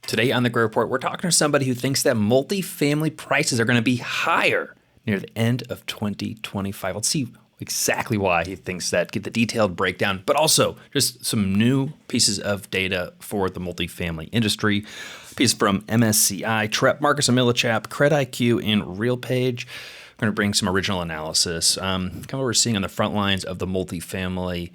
Today on the Gray Report, we're talking to somebody who thinks that multifamily prices are going to be higher near the end of 2025. Let's see exactly why he thinks that, get the detailed breakdown, but also just some new pieces of data for the multifamily industry. Piece from MSCI, Trepp, Marcus Millichap, CredIQ, and RealPage. We're going to bring some original analysis, kind of what we're seeing on the front lines of the multifamily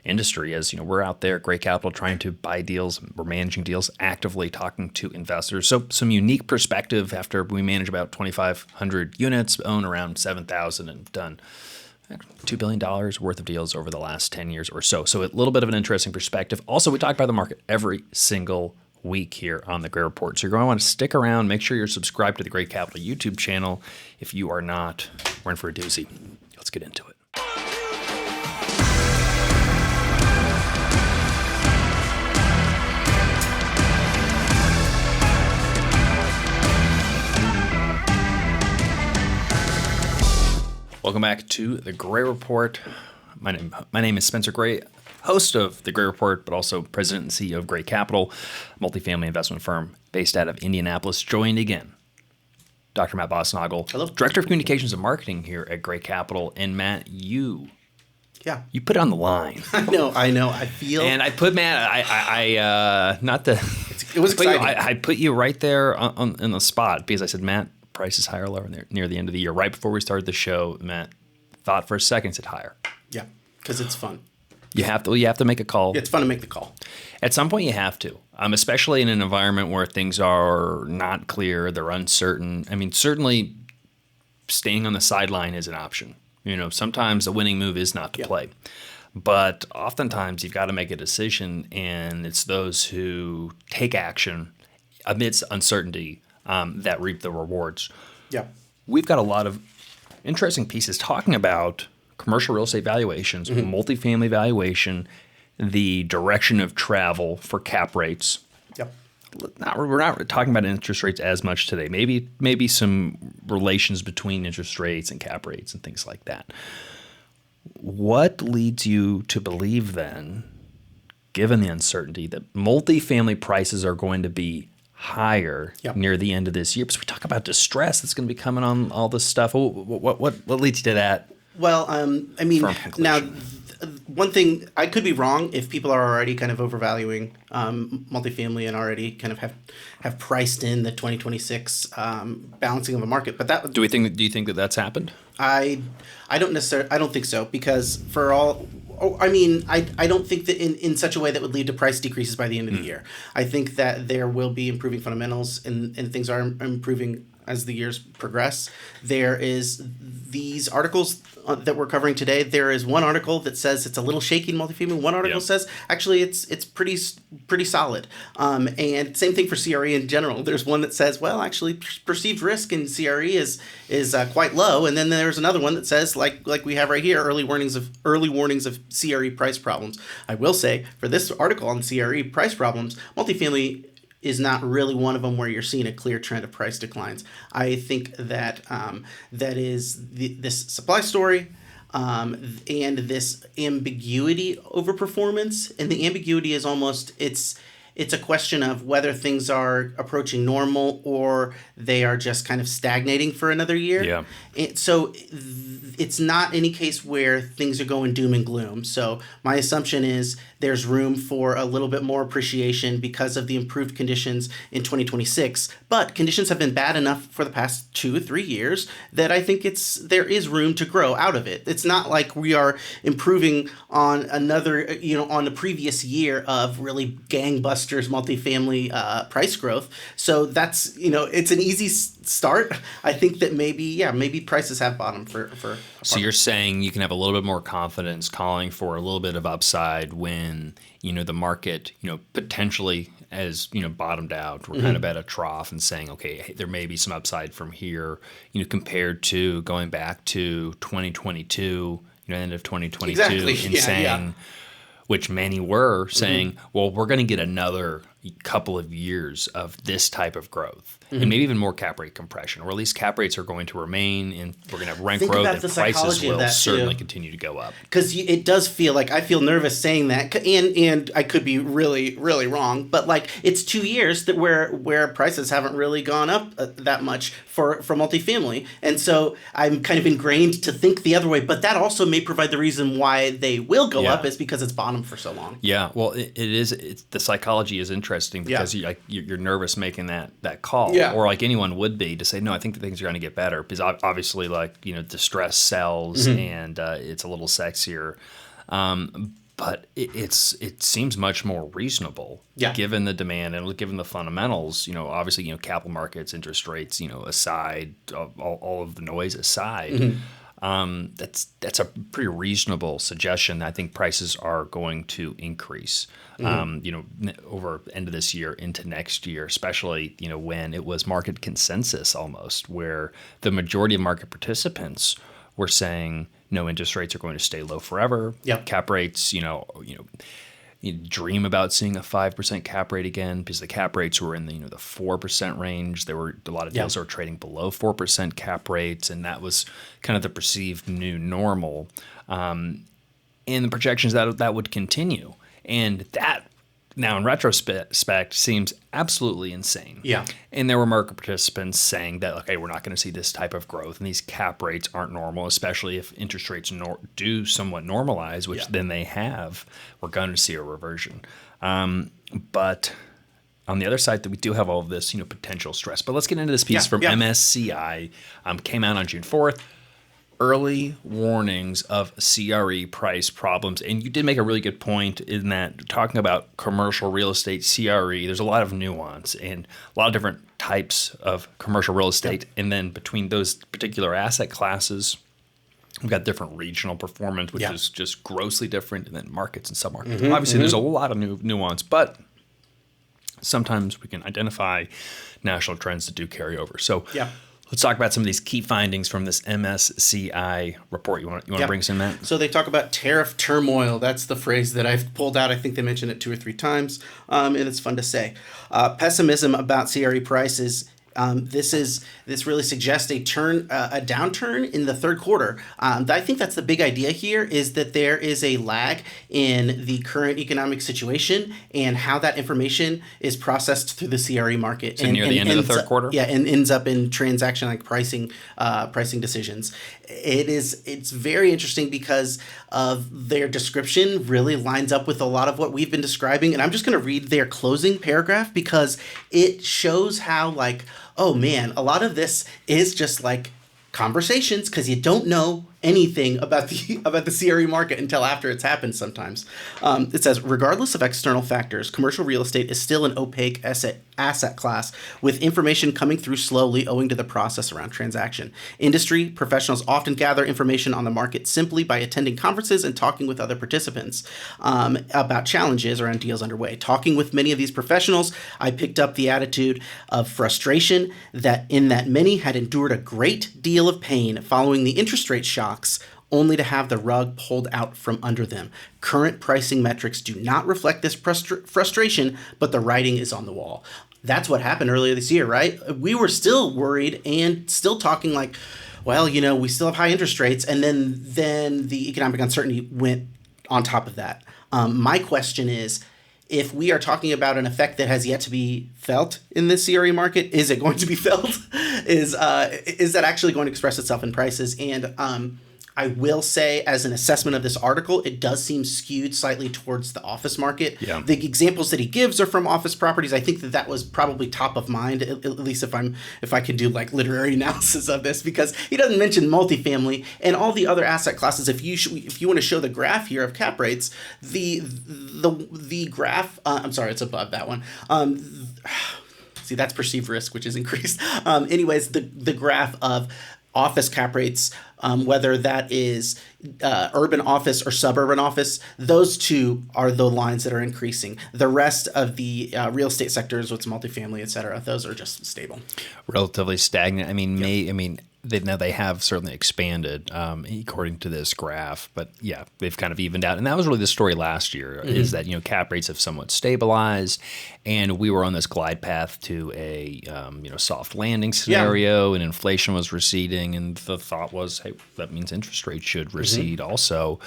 industry. As you know, we're out there at Gray Capital trying to buy deals. We're managing deals, actively talking to investors. So some unique perspective after we manage about 2,500 units, own around 7,000, and done $2 billion worth of deals over the last 10 years or so. So a little bit of an interesting perspective. Also, we talk about the market every single week here on the Gray Report. So you're going to want to stick around. Make sure you're subscribed to the Gray Capital YouTube channel. If you are not, we're in for a doozy. Let's get into it. Welcome back to the Gray Report. My name is Spencer Gray, host of the Gray Report, but also president and CEO of Gray Capital, a multifamily investment firm based out of Indianapolis. Joined again, Dr. Matt Bosnagel, Hello. Director of Communications and Marketing here at Gray Capital. And Matt, you put it on the line. I know. I feel. And I put Matt. It was exciting. I put you right there on the spot because I said, Matt, price is higher or lower near the end of the year. Right before we started the show, Matt thought for a second, said higher. Yeah, because it's fun. You have to make a call. It's fun to make the call. At some point, you have to, especially in an environment where things are not clear, they're uncertain. I mean, certainly staying on the sideline is an option. You know, sometimes the winning move is not to play. But oftentimes, you've got to make a decision, and it's those who take action amidst uncertainty that reap the rewards. Yeah. We've got a lot of interesting pieces talking about commercial real estate valuations, multifamily valuation, the direction of travel for cap rates. Yep. We're not talking about interest rates as much today. Maybe some relations between interest rates and cap rates and things like that. What leads you to believe then, given the uncertainty, that multifamily prices are going to be higher near the end of this year? Because we talk about distress that's going to be coming on all this stuff. What leads you to that? Well, now one thing, I could be wrong if people are already kind of overvaluing multifamily and already kind of have priced in the 2026 balancing of the market. But that do you think that that's happened? I don't think so, because I don't think that in such a way that would lead to price decreases by the end of the year. I think that there will be improving fundamentals and things are improving as the years progress. There is these articles that we're covering today. There is one article that says it's a little shaky in multifamily. One article says actually it's pretty solid. And same thing for CRE in general. There's one that says, well, actually perceived risk in CRE is quite low. And then there's another one that says, like we have right here, early warnings of CRE price problems. I will say for this article on CRE price problems, multifamily is not really one of them where you're seeing a clear trend of price declines. I think that that is this supply story and this ambiguity over performance. And the ambiguity is almost, it's a question of whether things are approaching normal or they are just kind of stagnating for another year. Yeah. And so it's not any case where things are going doom and gloom. So my assumption is there's room for a little bit more appreciation because of the improved conditions in 2026. But conditions have been bad enough for the past 2 or 3 years that I think there is room to grow out of it. It's not like we are improving on on the previous year of really gangbusters multifamily price growth. So that's, it's an easy start. I think that maybe prices have bottomed for So you're saying you can have a little bit more confidence calling for a little bit of upside when, the market, potentially has, bottomed out. We're kind of at a trough and saying, okay, there may be some upside from here, compared to going back to 2022, end of 2022 Exactly. and saying, which many were saying, well, we're going to get another, couple of years of this type of growth, and maybe even more cap rate compression, or at least cap rates are going to remain, and we're going to have rent Think growth, about and the prices psychology of will that, certainly too. continue to go up. Because it does feel like I feel nervous saying that, and I could be really really wrong, but like it's 2 years that where prices haven't really gone up that much for multifamily, and so I'm kind of ingrained to think the other way. But that also may provide the reason why they will go Yeah. up is because it's bottomed for so long. Yeah, well, it is. The psychology is interesting because you're nervous making that call, Yeah. or like anyone would be, to say no. I think that things are going to get better because obviously, like distress sells, and it's a little sexier. But it seems much more reasonable, Yeah. given the demand and given the fundamentals. Obviously, capital markets, interest rates, aside, all of the noise aside. That's a pretty reasonable suggestion. I think prices are going to increase, over the end of this year into next year, especially, when it was market consensus almost, where the majority of market participants were saying no, interest rates are going to stay low forever. Yep. Cap rates, you dream about seeing a 5% cap rate again, because the cap rates were in the 4% range. There were a lot of deals that were trading below 4% cap rates, and that was kind of the perceived new normal. And the projections that would continue, and that now in retrospect seems absolutely insane. Yeah. And there were market participants saying that, okay, we're not going to see this type of growth, and these cap rates aren't normal, especially if interest rates do somewhat normalize, which then they have. We're going to see a reversion. But on the other side, that we do have all of this, potential stress. But let's get into this piece from MSCI. Came out on June 4th. Early warnings of CRE price problems. And you did make a really good point in that, talking about commercial real estate CRE, there's a lot of nuance and a lot of different types of commercial real estate. Yep. And then between those particular asset classes, we've got different regional performance, which is just grossly different, and then markets and submarkets. Obviously, there's a lot of nuance, but sometimes we can identify national trends that do carry over. So let's talk about some of these key findings from this MSCI report. You want to bring us in, Matt? So they talk about tariff turmoil. That's the phrase that I've pulled out. I think they mentioned it 2 or 3 times, and it's fun to say. Pessimism about CRE prices. This really suggests a downturn in the third quarter. I think that's the big idea here, is that there is a lag in the current economic situation and how that information is processed through the CRE market. So near the end of the third quarter? Yeah, and ends up in transaction like pricing decisions. It's very interesting because of their description really lines up with a lot of what we've been describing. And I'm just going to read their closing paragraph because it shows how, like, oh man, a lot of this is just like conversations, because you don't know anything about the CRE market until after it's happened sometimes. It says, regardless of external factors, commercial real estate is still an opaque asset class, with information coming through slowly owing to the process around transaction. Industry professionals often gather information on the market simply by attending conferences and talking with other participants about challenges around deals underway. Talking with many of these professionals, I picked up the attitude of frustration that many had endured a great deal of pain following the interest rate shocks, only to have the rug pulled out from under them. Current pricing metrics do not reflect this frustration, but the writing is on the wall. That's what happened earlier this year, right? We were still worried and still talking like, well, we still have high interest rates, and then the economic uncertainty went on top of that. My question is, if we are talking about an effect that has yet to be felt in the CRE market, is it going to be felt? Is that actually going to express itself in prices? And I will say, as an assessment of this article, it does seem skewed slightly towards the office market. Yeah. The examples that he gives are from office properties. I think that was probably top of mind, at least if I could do like literary analysis of this, because he doesn't mention multifamily and all the other asset classes. If you want to show the graph here of cap rates, the graph, I'm sorry, it's above that one. See, that's perceived risk, which is increased. Anyways, the graph of office cap rates, whether that is urban office or suburban office, those two are the lines that are increasing. The rest of the real estate sectors, what's multifamily, et cetera, those are just stable. Relatively stagnant. they have certainly expanded according to this graph, but yeah, they've kind of evened out. And that was really the story last year is that, cap rates have somewhat stabilized and we were on this glide path to a, soft landing scenario and inflation was receding. And the thought was, hey, that means interest rates should recede also.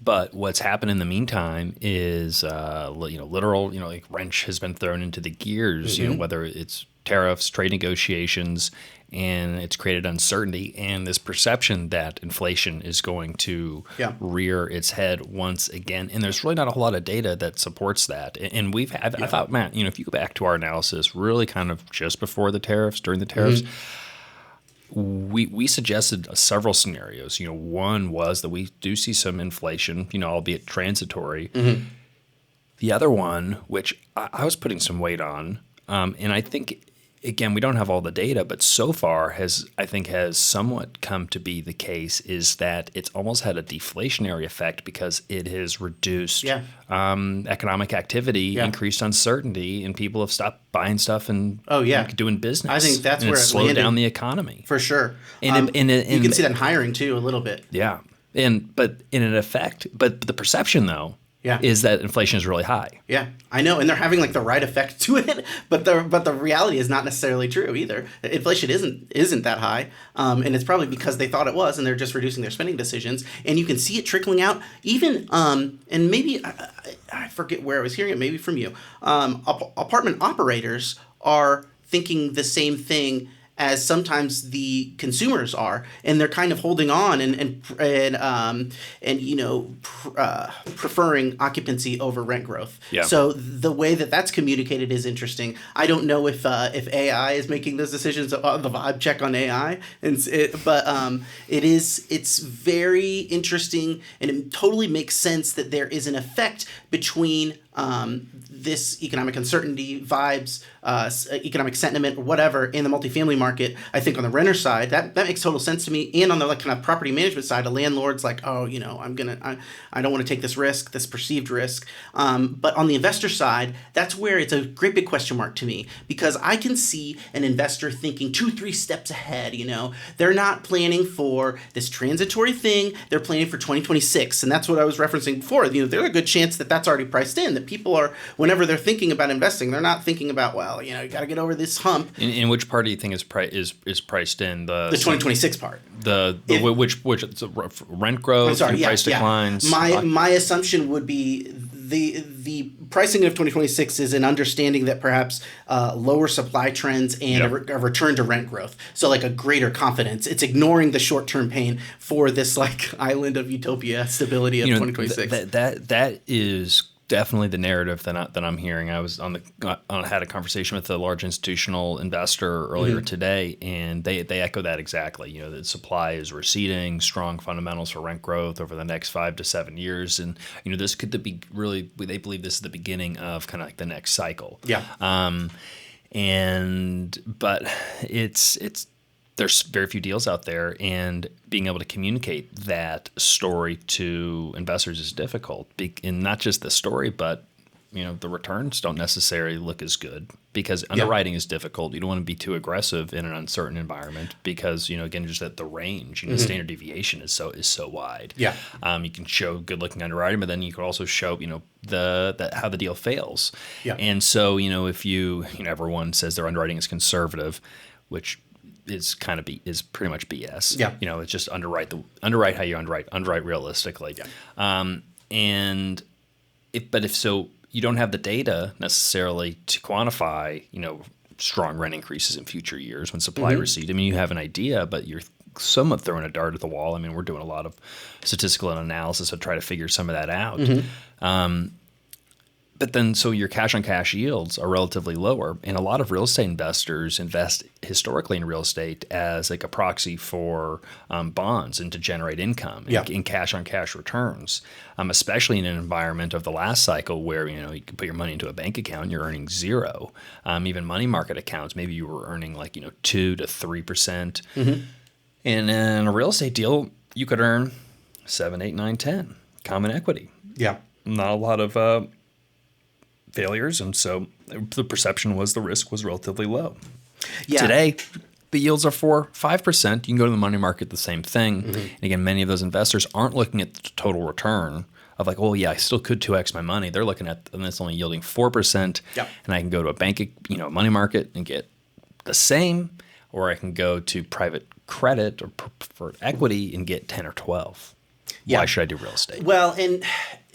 But what's happened in the meantime is, literal, like wrench has been thrown into the gears, whether it's tariffs, trade negotiations, and it's created uncertainty and this perception that inflation is going to rear its head once again. And there's really not a whole lot of data that supports that. And I thought, Matt, if you go back to our analysis, really kind of just before the tariffs, during the tariffs, we suggested several scenarios. One was that we do see some inflation, albeit transitory. The other one, which I was putting some weight on, and I think, again, we don't have all the data, but so far has somewhat come to be the case is that it's almost had a deflationary effect because it has reduced economic activity, increased uncertainty, and people have stopped buying stuff and doing business. I think that's where it slowed landed down the economy. For sure. And you can see that in hiring too a little bit. Yeah. But the perception though, is that inflation is really high. Yeah, I know, and they're having like the right effect to it, but the reality is not necessarily true either. Inflation isn't that high, and it's probably because they thought it was, and they're just reducing their spending decisions. And you can see it trickling out, even and maybe I forget where I was hearing it, maybe from you. Apartment operators are thinking the same thing as sometimes the consumers are, and they're kind of holding on and preferring occupancy over rent growth. Yeah. So the way that that's communicated is interesting. I don't know if AI is making those decisions. The vibe check on AI, but it's very interesting, and it totally makes sense that there is an effect between this economic uncertainty, vibes, economic sentiment, or whatever in the multifamily market. I think on the renter side, that makes total sense to me. And on the kind of property management side, a landlord's like, oh, I don't want to take this risk, this perceived risk. But on the investor side, that's where it's a great big question mark to me, because I can see an investor thinking 2-3 steps ahead. They're not planning for this transitory thing. They're planning for 2026, and that's what I was referencing before. There's a good chance that that's already priced in. That people are, whenever they're thinking about investing, they're not thinking about, you got to get over this hump. In which part do you think is priced in? The 2026 part. Which rent growth, price declines. My assumption would be the pricing of 2026 is an understanding that perhaps lower supply trends and a return to rent growth. So like a greater confidence. It's ignoring the short-term pain for this like island of utopia stability of 2026. That is definitely the narrative that I'm hearing. I was had a conversation with a large institutional investor earlier today, and they echo that exactly. That supply is receding, strong fundamentals for rent growth over the next 5 to 7 years, and this could be really. They believe this is the beginning of kind of like the next cycle. Yeah. But it's. There's very few deals out there, and being able to communicate that story to investors is difficult. And not just the story, but the returns don't necessarily look as good because underwriting is difficult. You don't want to be too aggressive in an uncertain environment because again, just that the range, standard deviation is so wide. Yeah, you can show good looking underwriting, but then you can also show how the deal fails. Yeah, and so if everyone says their underwriting is conservative, which is pretty much BS. Yeah. It's just underwrite how you underwrite realistically. Yeah. But if so, you don't have the data necessarily to quantify, strong rent increases in future years when supply recedes. I mean, you have an idea, but you're somewhat throwing a dart at the wall. I mean, we're doing a lot of statistical analysis to try to figure some of that out. But then, so your cash on cash yields are relatively lower, and a lot of real estate investors invest historically in real estate as like a proxy for bonds and to generate income in cash on cash returns, especially in an environment of the last cycle where you can put your money into a bank account and you're earning 0. Even money market accounts, maybe you were earning 2 to 3%, and in a real estate deal you could earn 7, 8, 9, 10 common equity. Yeah, not a lot of failures, and so the perception was the risk was relatively low. Yeah. Today, the yields are 4-5%. You can go to the money market, the same thing. And again, many of those investors aren't looking at the total return of like, oh yeah, I still could 2x my money. They're looking at, and it's only yielding 4%. Yep. And I can go to a bank, money market and get the same, or I can go to private credit or preferred equity and get 10 or 12. Yeah. Why should I do real estate? Well, and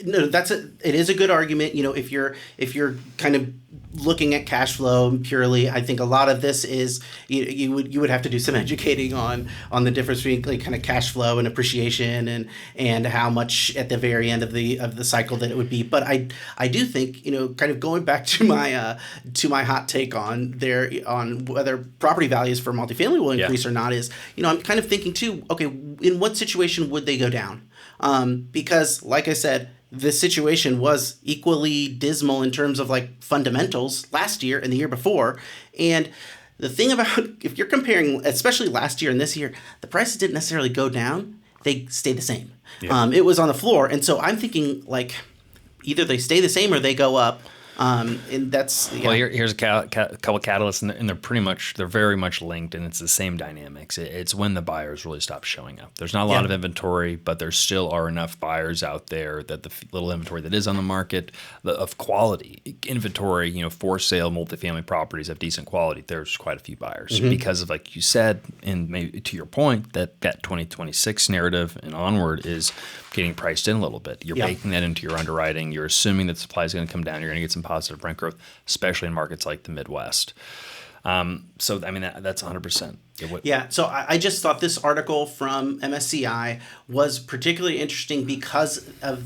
no, it is a good argument. If you're kind of looking at cash flow purely, I think a lot of this is you would have to do some educating on the difference between like kind of cash flow and appreciation and how much at the very end of the cycle that it would be. But I do think kind of going back to my hot take on whether property values for multifamily will increase or not is I'm kind of thinking too. Okay, in what situation would they go down? Because like I said, this situation was equally dismal in terms of like fundamentals last year and the year before. And the thing about, if you're comparing, especially last year and this year, the prices didn't necessarily go down. They stayed the same. Yeah. It was on the floor. And so I'm thinking like either they stay the same or they go up. And that's well. Here's a couple catalysts, and they're very much linked, and it's the same dynamics. It's when the buyers really stop showing up. There's not a lot of inventory, but there still are enough buyers out there that the little inventory that is on the market of quality inventory, for sale multifamily properties of decent quality. There's quite a few buyers because of, like you said, and maybe to your point, that 2026 narrative and onward is getting priced in a little bit. You're baking that into your underwriting. You're assuming that supply is going to come down. You're going to get some positive rent growth, especially in markets like the Midwest. So, I mean, that's 100%. Yeah. So I just thought this article from MSCI was particularly interesting because of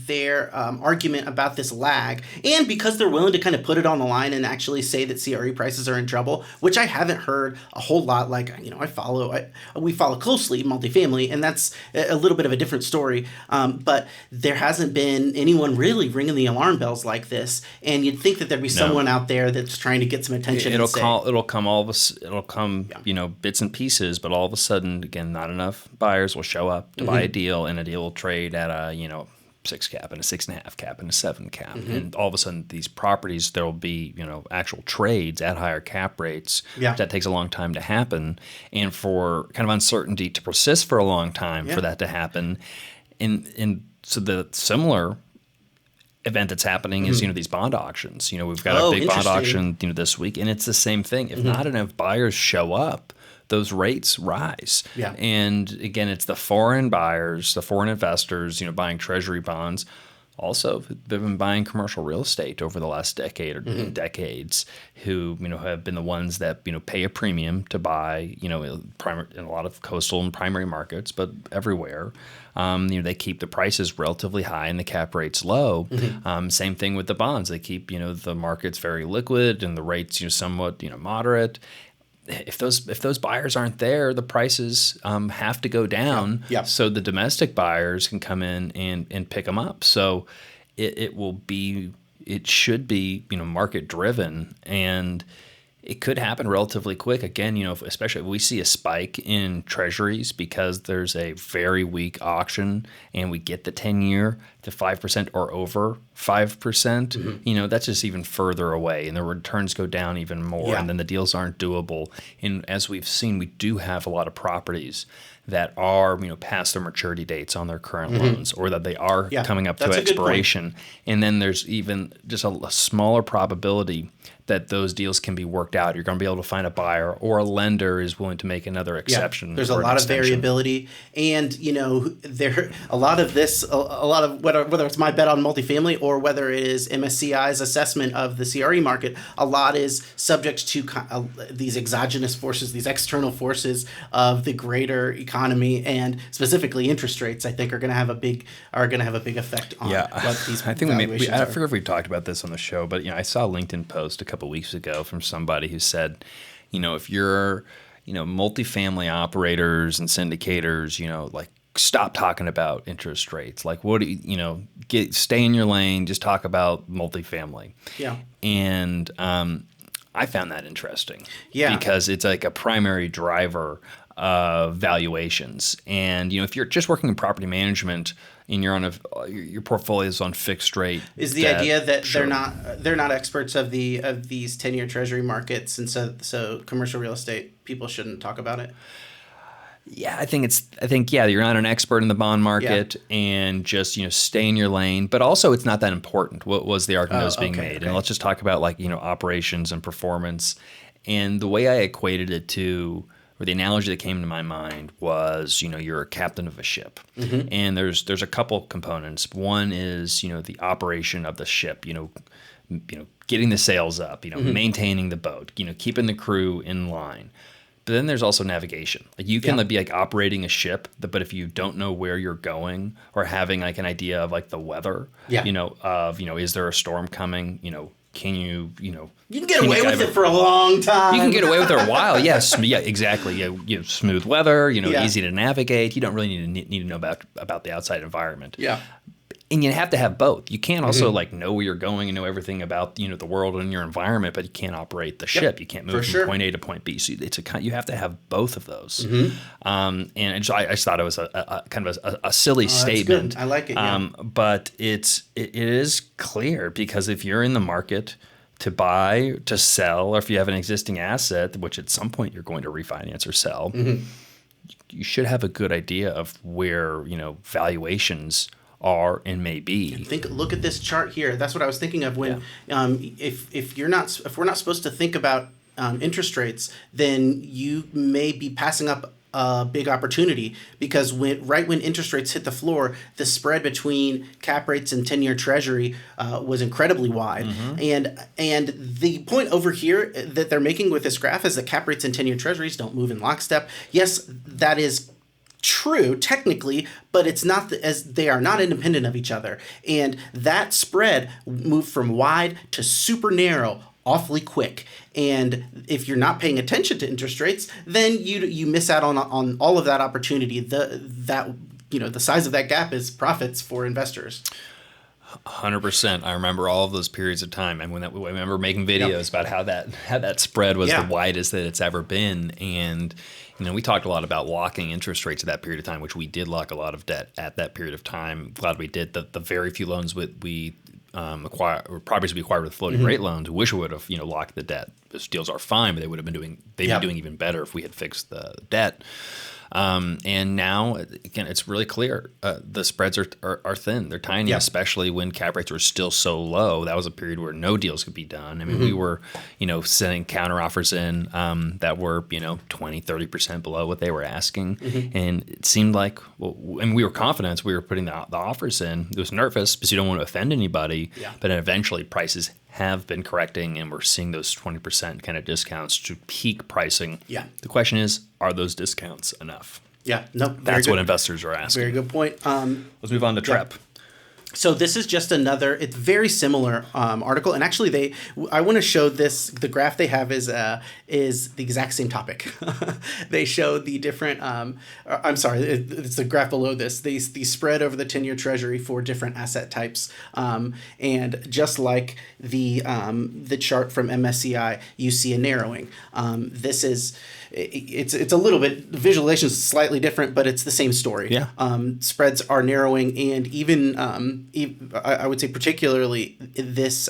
their argument about this lag, and because they're willing to kind of put it on the line and actually say that CRE prices are in trouble, which I haven't heard a whole lot. Like, we follow closely multifamily, and that's a little bit of a different story. But there hasn't been anyone really ringing the alarm bells like this, and you'd think that there'd be someone out there that's trying to get some attention. It'll come bits and pieces, but all of a sudden, again, not enough buyers will show up to buy a deal, and a deal will trade at a 6 cap and a 6.5 cap and a 7 cap. And all of a sudden these properties, there will be, actual trades at higher cap rates. Yeah. That takes a long time to happen. And for kind of uncertainty to persist for a long time for that to happen. And so the similar event that's happening is, these bond auctions. We've got a big bond auction, this week, and it's the same thing. If not enough buyers show up, those rates rise. Yeah. And again, it's the foreign buyers, the foreign investors, buying treasury bonds. Also, they've been buying commercial real estate over the last decade or decades, who have been the ones that pay a premium to buy in a lot of coastal and primary markets, but everywhere. They keep the prices relatively high and the cap rates low. Same thing with the bonds. They keep the markets very liquid and the rates somewhat moderate. If those buyers aren't there, the prices have to go down so the domestic buyers can come in and pick them up. So it should be market driven, and it could happen relatively quick. Again, especially if we see a spike in treasuries because there's a very weak auction and we get the 10-year to 5% or over 5%, that's just even further away, and the returns go down even more, and then the deals aren't doable. And as we've seen, we do have a lot of properties that are past their maturity dates on their current loans, or that they are coming up to expiration. And then there's even just a smaller probability that those deals can be worked out. You're going to be able to find a buyer, or a lender is willing to make another exception. There's a lot of variability, and there a lot of this, a lot of whether it's my bet on multifamily or whether it is MSCI's assessment of the CRE market, a lot is subject to these exogenous forces, these external forces of the greater economy, and specifically interest rates. I think are going to have a big effect on what these valuations are. I forget if we talked about this on the show, but I saw a LinkedIn post a couple weeks ago from somebody who said, if you're, multifamily operators and syndicators, like, stop talking about interest rates. Like, what do stay in your lane, just talk about multifamily. Yeah. And I found that interesting. Yeah. Because it's like a primary driver of valuations. And if you're just working in property management and you're on your portfolio is on fixed rate, is the idea that they're not experts of these 10-year treasury markets, and so commercial real estate people shouldn't talk about it. Yeah, I think you're not an expert in the bond market, and just stay in your lane. But also, it's not that important. What was the argument that was being made? Okay. And let's just talk about operations and performance. And the way I equated it to, or the analogy that came to my mind was, you're a captain of a ship, and there's a couple components. One is the operation of the ship. Getting the sails up. Maintaining the boat. Keeping the crew in line. But then there's also navigation. Like you can be operating a ship, but if you don't know where you're going or having an idea of the weather, is there a storm coming? Can you can get away with it for a long time. You can get away with it a while. Yes, yeah, exactly. Smooth weather. Easy to navigate. You don't really need to know about the outside environment. Yeah. And you have to have both. You can't also know where you're going and know everything about the world and your environment, but you can't operate the ship. You can't move from point A to point B. So you have to have both of those. And I just thought it was a kind of a silly statement. That's good. I like it. Yeah. But it is clear, because if you're in the market to buy, to sell, or if you have an existing asset, which at some point you're going to refinance or sell, you should have a good idea of where valuations are and may be. Look at this chart here. That's what I was thinking of when if we're not supposed to think about interest rates, then you may be passing up a big opportunity, because when interest rates hit the floor, the spread between cap rates and 10-year treasury was incredibly wide. And the point over here that they're making with this graph is that cap rates and 10-year treasuries don't move in lockstep. Yes, that is true technically, but it's not as they are not independent of each other. And that spread moved from wide to super narrow awfully quick. And if you're not paying attention to interest rates, then you miss out on all of that opportunity. The size of that gap is profits for investors. 100%. I remember all of those periods of time, and I remember making videos about how that spread was the widest that it's ever been. And we talked a lot about locking interest rates at that period of time, which we did lock a lot of debt at that period of time. Glad we did. The very few loans we properties we acquired with floating rate loans, wish we would have locked the debt. Those deals are fine, but they would have been doing even better if we had fixed the debt. And now, again, it's really clear. The spreads are thin. They're tiny, especially when cap rates were still so low. That was a period where no deals could be done. I mean, we were, sending counter offers in that were, 20, 30% below what they were asking. And it seemed like, and we were confident we were putting the offers in. It was nervous because you don't want to offend anybody. But eventually prices have been correcting, and we're seeing those 20% kind of discounts to peak pricing. The question is, are those discounts enough? That's what investors are asking. Very good point. Let's move on to TREP. So this is just it's very similar article, and actually I want to show this. The graph they have is the exact same topic. They show the different. I'm sorry, it's the graph below this. The spread over the 10-year treasury for different asset types, and just like the chart from MSCI, you see a narrowing. This is. It's a little bit, visualization is slightly different, but it's the same story. Spreads are narrowing, and even I would say particularly this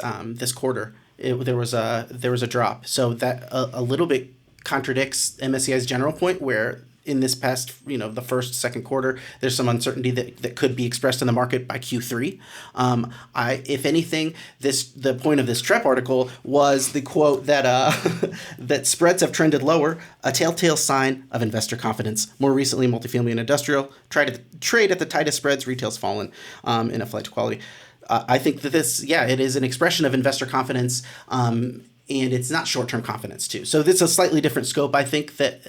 quarter, there was a drop. So that a little bit contradicts MSCI's general point, where in this past, the first, second quarter, there's some uncertainty that could be expressed in the market by Q3. If anything, the point of this TREP article was the quote that that spreads have trended lower, a telltale sign of investor confidence. More recently, multifamily and industrial trade at the tightest spreads. Retail's fallen in a flight to quality. I think that it is an expression of investor confidence. And it's not short-term confidence too. So this is a slightly different scope, I think, that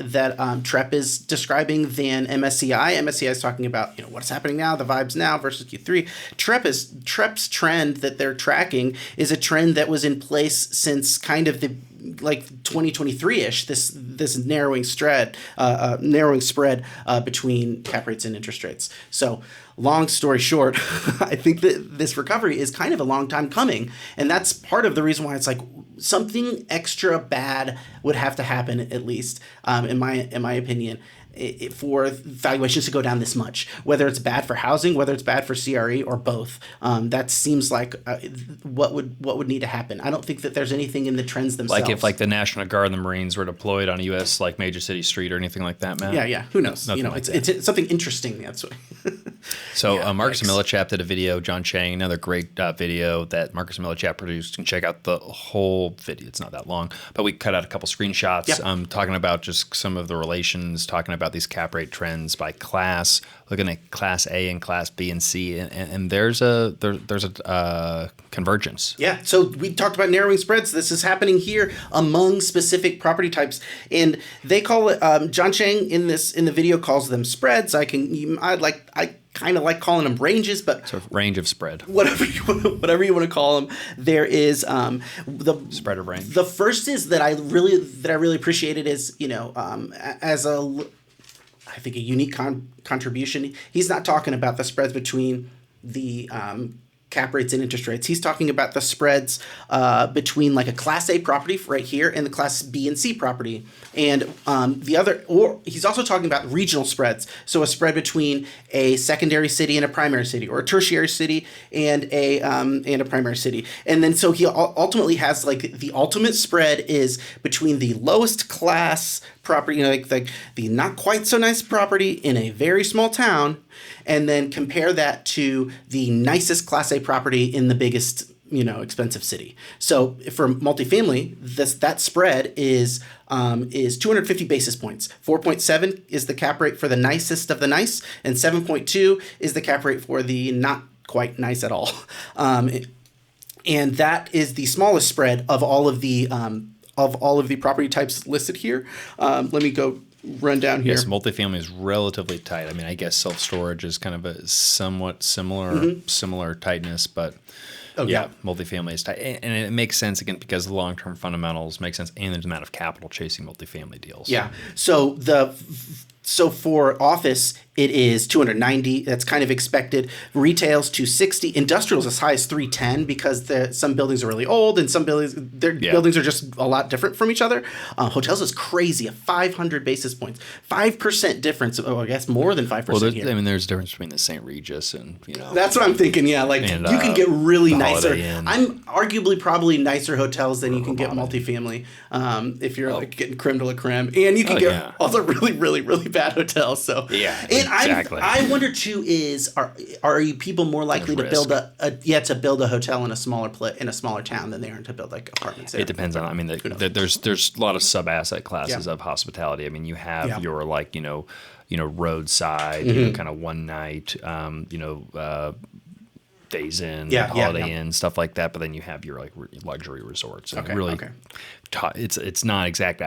TREP is describing than MSCI. MSCI is talking about what's happening now, the vibes now versus Q3. TREP's trend that they're tracking is a trend that was in place since kind of the 2023-ish. This narrowing spread between cap rates and interest rates. So long story short, I think that this recovery is kind of a long time coming, and that's part of the reason why it's like something extra bad would have to happen, at least in my opinion, for valuations to go down this much. Whether it's bad for housing, whether it's bad for CRE, or both, that seems like what would need to happen. I don't think that there's anything in the trends themselves. Like if like the National Guard and the Marines were deployed on a U.S. like major city street or anything like that, Matt. Yeah. Who knows? Nothing like it's something interesting. That's what. So Marcus Millichap did a video. John Chang, another great video that Marcus Millichap produced. You can check out the whole video. It's not that long, but we cut out a couple screenshots. Talking about just some of the relations, talking about these cap rate trends by class, looking at Class A and Class B and C, and there's a convergence. Yeah. So we talked about narrowing spreads. This is happening here among specific property types, and they call it. John Chang in the video calls them spreads. I kind of like calling them ranges, but sort of range of spread. Whatever you want to call them. There is the spread of range. The first is that I really appreciated is as I think a unique contribution. He's not talking about the spreads between the cap rates and interest rates. He's talking about the spreads between like a Class A property right here and the Class B and C property. And he's also talking about regional spreads. So a spread between a secondary city and a primary city, or a tertiary city and a primary city. And then so he ultimately has like the ultimate spread is between the lowest class property, like the not quite so nice property in a very small town, and then compare that to the nicest Class A property in the biggest, expensive city. So for multifamily, that spread is 250 basis points. 4.7 is the cap rate for the nicest of the nice, and 7.2 is the cap rate for the not quite nice at all. And that is the smallest spread of all of the property types listed here. Let me go run down here. Yes, multifamily is relatively tight. I mean, I guess self-storage is kind of a somewhat similar tightness, but multifamily is tight. And it makes sense, again, because the long-term fundamentals make sense, and there's an amount of capital chasing multifamily deals. Yeah. So for office, it is 290. That's kind of expected. Retail's 260. Industrial's as high as 310 because some buildings are really old and some buildings buildings are just a lot different from each other. Hotels is crazy, 500 basis points, 5% difference. Oh, I guess more than 5% here. I mean, there's a difference between the St. Regis and That's what I'm thinking. Yeah, like you can get really nicer. Inn. I'm arguably probably nicer hotels than you can get multifamily if you're like getting creme de la creme, and you can get also really, really, really bad hotels. So exactly. I wonder too are you people more likely to build a hotel in a smaller town than they are to build like apartments there? It depends on. I mean, there's a lot of sub asset classes of hospitality. I mean, you have your like roadside, kind of one night, Days Inn, Holiday Inn, stuff like that. But then you have your like luxury resorts. And it's not exact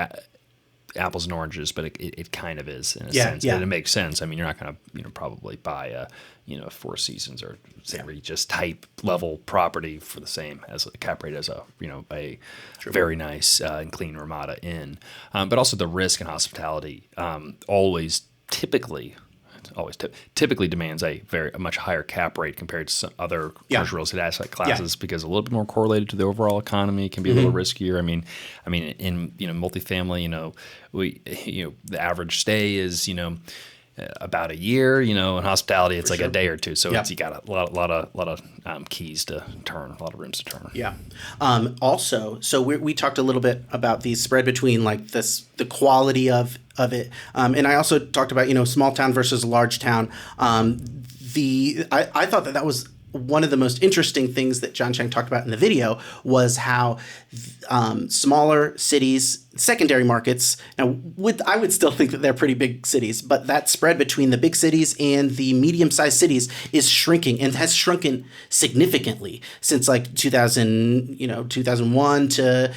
apples and oranges, but it kind of is in a sense. And it makes sense. I mean, you're not going to probably buy a Four Seasons or St. Regis type level property for the same as a cap rate as a very nice and clean Ramada Inn. But also the risk in hospitality typically demands a much higher cap rate compared to some other commercial real estate asset classes because a little bit more correlated to the overall economy, can be a little riskier. I mean, in multifamily, the average stay is about a year. In hospitality, it's like a day or two. So you got a lot of keys to turn, a lot of rooms to turn. Yeah. Also, so we talked a little bit about the spread between like the quality of it, and I also talked about small town versus large town. I thought that was one of the most interesting things that John Chang talked about in the video was how smaller cities, secondary markets. Now, I would still think that they're pretty big cities, but that spread between the big cities and the medium-sized cities is shrinking and has shrunken significantly since like 2001 to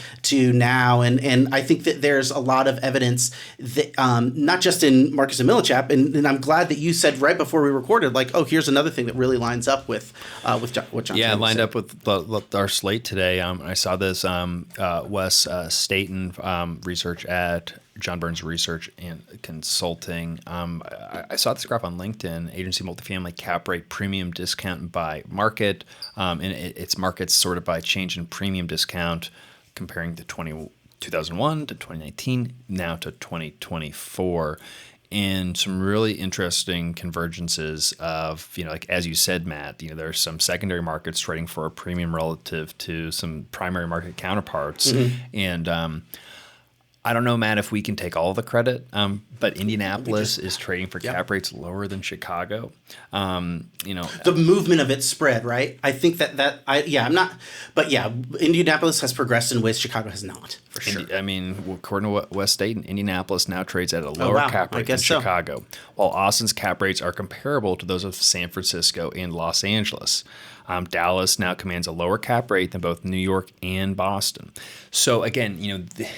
now. And I think that there's a lot of evidence that not just in Marcus and Millichap, and I'm glad that you said right before we recorded, like, oh, here's another thing that really lines up with what John. Yeah, it lined up with our slate today. I saw this Wes Staten research at John Burns Research and Consulting. I saw this graph on LinkedIn, agency multifamily cap rate premium discount by market, and it's markets sorted by change in premium discount, comparing the 2001 to 2019, now to 2024. And some really interesting convergences of, like as you said, Matt, there's some secondary markets trading for a premium relative to some primary market counterparts. And I don't know, Matt, if we can take all the credit, but Indianapolis is trading for cap rates lower than Chicago. The movement of its spread, right? I think Indianapolis has progressed in ways Chicago has not, for sure. According to West State, Indianapolis now trades at a lower cap rate than Chicago, while Austin's cap rates are comparable to those of San Francisco and Los Angeles. Dallas now commands a lower cap rate than both New York and Boston. So again, it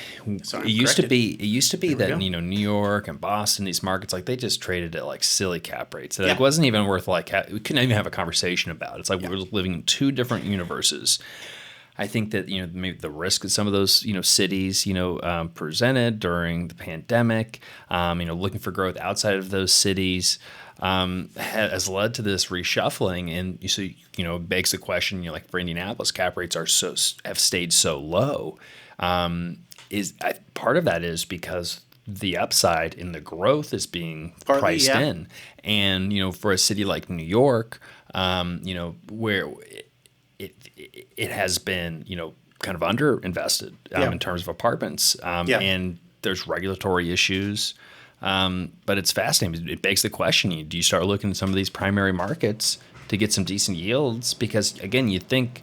used to be that New York and Boston, these markets, like they just traded at like silly cap rates. It wasn't even worth we couldn't even have a conversation about it. It's like we're living in two different universes. I think that maybe the risk that some of those cities presented during the pandemic, looking for growth outside of those cities, has led to this reshuffling, and it begs the question, like for Indianapolis, cap rates have stayed so low. Part of that is because the upside in the growth is being priced in, and for a city like New York, where it has been kind of underinvested in terms of apartments, and there's regulatory issues. But it's fascinating. It begs the question, do you start looking at some of these primary markets to get some decent yields? Because, again, you think,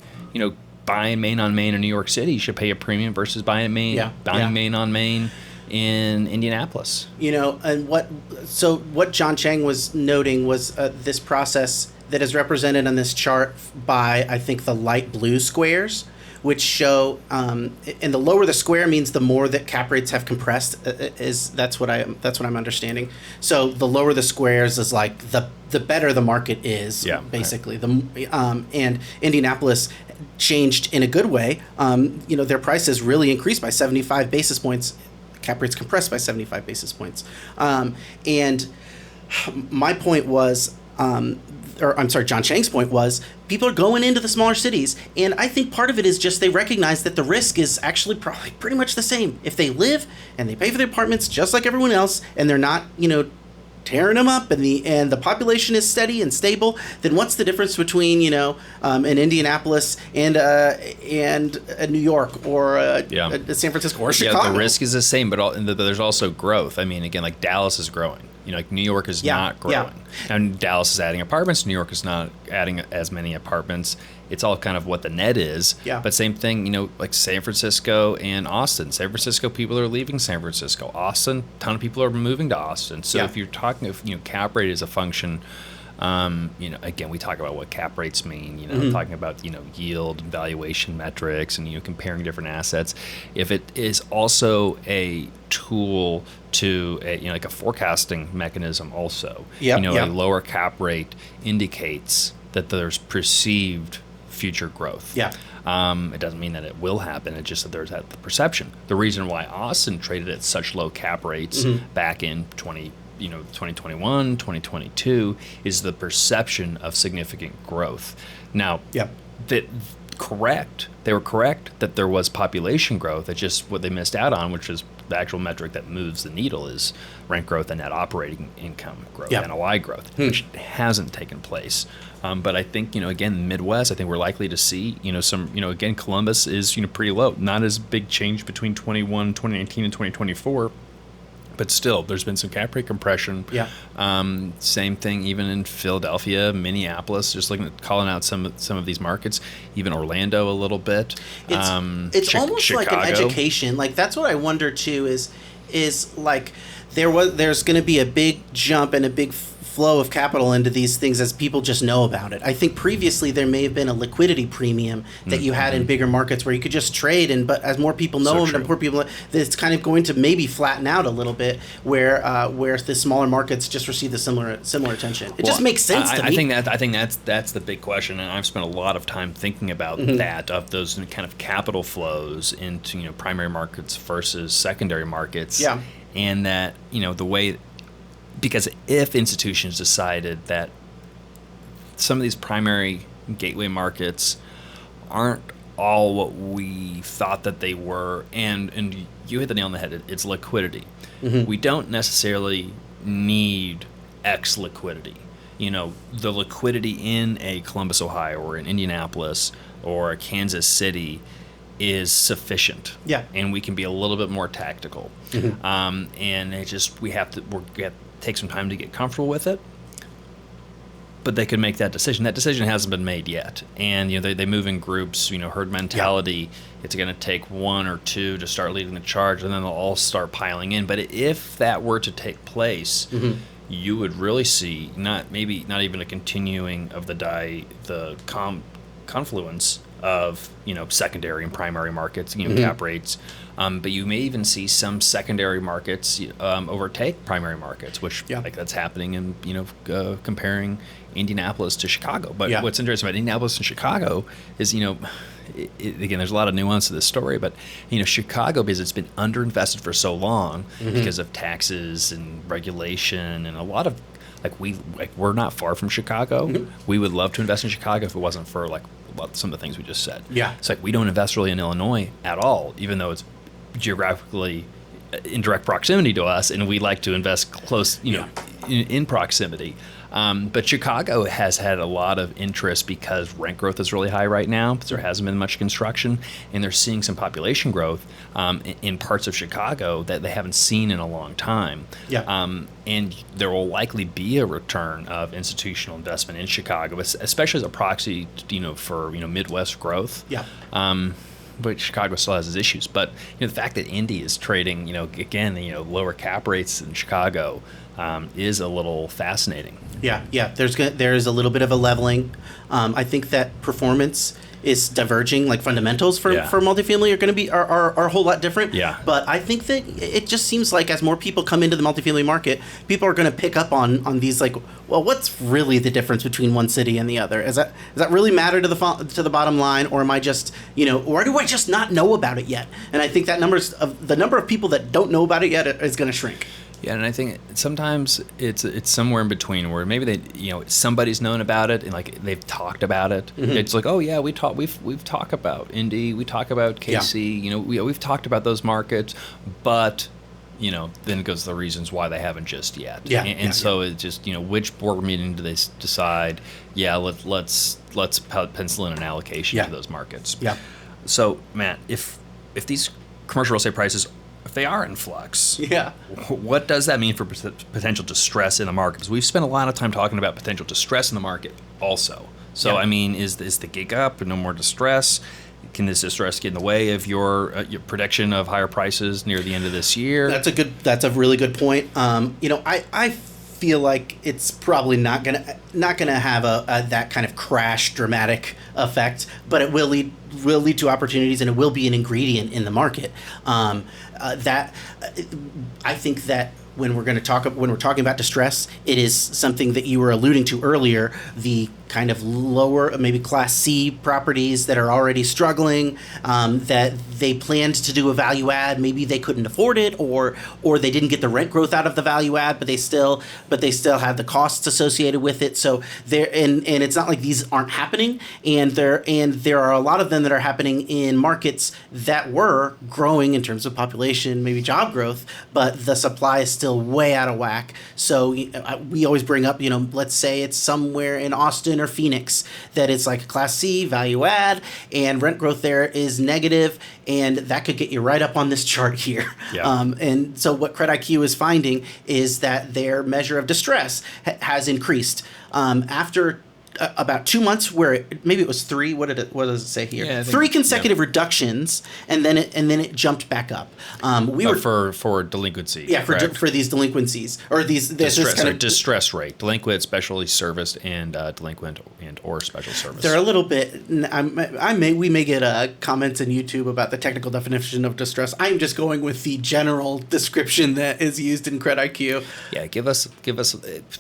buying main on main in New York City should pay a premium versus buying main on main in Indianapolis. And what John Chang was noting was this process that is represented on this chart by, I think, the light blue squares, which show, and the lower the square means the more that cap rates have compressed. That's what I'm understanding. So the lower the squares is like the better the market is, basically. Right. And Indianapolis changed in a good way. Their prices really increased by 75 basis points. Cap rates compressed by 75 basis points. And my point was, John Chang's point was, people are going into the smaller cities, and I think part of it is just they recognize that the risk is actually probably pretty much the same. If they live and they pay for their apartments just like everyone else, and they're not, tearing them up, and the population is steady and stable, then what's the difference between an Indianapolis and a New York or a San Francisco or Chicago? Yeah, the risk is the same, but there's also growth. Again, like Dallas is growing. Like New York is not growing. And Dallas is adding apartments. New York is not adding as many apartments. It's all kind of what the net is. Yeah. But same thing, like San Francisco and Austin. San Francisco, people are leaving San Francisco. Austin, a ton of people are moving to Austin. So if you're talking of, cap rate is a function, again, we talk about what cap rates mean, talking about, yield and valuation metrics and, comparing different assets. If it is also a tool to like a forecasting mechanism also, a lower cap rate indicates that there's perceived future growth. It doesn't mean that it will happen. It's just that there's that perception. The reason why Austin traded at such low cap rates back in 2021, 2022 is the perception of significant growth. Now, they were correct that there was population growth. It's just what they missed out on, which is the actual metric that moves the needle, is rent growth and net operating income growth, NOI growth, which hasn't taken place. But I think, again, Midwest, I think we're likely to see, some, again, Columbus is, pretty low. Not as big change between 2019 and 2024. But still, there's been some cap rate compression. Same thing even in Philadelphia, Minneapolis, just calling out some of these markets, even Orlando a little bit. It's almost Chicago. Like an education. Like, that's what I wonder too, is like there's going to be a big jump and a big flow of capital into these things as people just know about it. I think previously there may have been a liquidity premium that you had in bigger markets where you could just trade, but as more people know and more people, it's kind of going to maybe flatten out a little bit where the smaller markets just receive the similar attention. It just makes sense to me. I think that's the big question, and I've spent a lot of time thinking about that, of those kind of capital flows into primary markets versus secondary markets. Yeah. And that the way. Because if institutions decided that some of these primary gateway markets aren't all what we thought that they were, and you hit the nail on the head, it's liquidity. We don't necessarily need X liquidity. The liquidity in a Columbus, Ohio, or in Indianapolis, or Kansas City is sufficient. Yeah. And we can be a little bit more tactical. And it just, we have to take some time to get comfortable with it, but they could make that decision. That decision hasn't been made yet, and they move in groups. Herd mentality. Yeah. It's going to take one or two to start leading the charge, and then they'll all start piling in. But if that were to take place, you would really see not even a continuing of the confluence of secondary and primary markets, cap rates. But you may even see some secondary markets overtake primary markets, which like that's happening in comparing Indianapolis to Chicago. But what's interesting about Indianapolis and Chicago is again, there's a lot of nuance to this story, but Chicago, because it's been underinvested for so long because of taxes and regulation and a lot of we're not far from Chicago. We would love to invest in Chicago if it wasn't for some of the things we just said. Yeah, it's we don't invest really in Illinois at all, even though it's geographically in direct proximity to us, and we like to invest close, in proximity. But Chicago has had a lot of interest because rent growth is really high right now. There hasn't been much construction, and they're seeing some population growth in parts of Chicago that they haven't seen in a long time. Yeah. And there will likely be a return of institutional investment in Chicago, especially as a proxy, for Midwest growth. Yeah. But Chicago still has its issues. But the fact that Indy is trading, again, lower cap rates in Chicago is a little fascinating. Yeah. There's a little bit of a leveling. I think that performance is diverging, fundamentals for multifamily are going to be are a whole lot different. Yeah. But I think that it just seems like as more people come into the multifamily market, people are going to pick up on these what's really the difference between one city and the other? Does that really matter to the bottom line, or am I just or do I just not know about it yet? And I think that the number of people that don't know about it yet is going to shrink. Yeah, and I think sometimes it's somewhere in between where maybe they somebody's known about it and they've talked about it. It's oh yeah, we've talked about Indy, we talk about KC, we've talked about those markets, but then goes the reasons why they haven't just yet. Yeah, and so it's just which board meeting do they decide? Yeah, let's pencil in an allocation to those markets. Yeah. So Matt, if these commercial real estate prices, if they are in flux, what does that mean for potential distress in the market? Because we've spent a lot of time talking about potential distress in the market also. So, I mean, is the gig up and no more distress? Can this distress get in the way of your prediction of higher prices near the end of this year? That's a really good point. I feel like it's probably not gonna have that kind of crash dramatic effect, but it will lead to opportunities, and it will be an ingredient in the market. That I think that when we're talking about distress, it is something that you were alluding to earlier, the kind of lower, maybe Class C properties that are already struggling, that they planned to do a value add, maybe they couldn't afford it, or they didn't get the rent growth out of the value add, but they still had the costs associated with it. So and it's not like these aren't happening, and there are a lot of them that are happening in markets that were growing in terms of population, maybe job growth, but the supply is still way out of whack. So we always bring up, let's say it's somewhere in Austin or Phoenix that it's like a Class C value add, and rent growth there is negative, and that could get you right up on this chart here. Yeah. And so what CredIQ is finding is that their measure of distress has increased after about 2 months where maybe it was three. What does it say here? Yeah, I think- three consecutive reductions, and then it jumped back up. We were for delinquency. yeah correct? for these delinquencies or these this Distress, kind of distress rate, delinquent, specially serviced, and delinquent and or special service. they're a little bit. We may get comments in YouTube about the technical definition of distress. I'm just going with the general description that is used in CredIQ. Yeah, give us.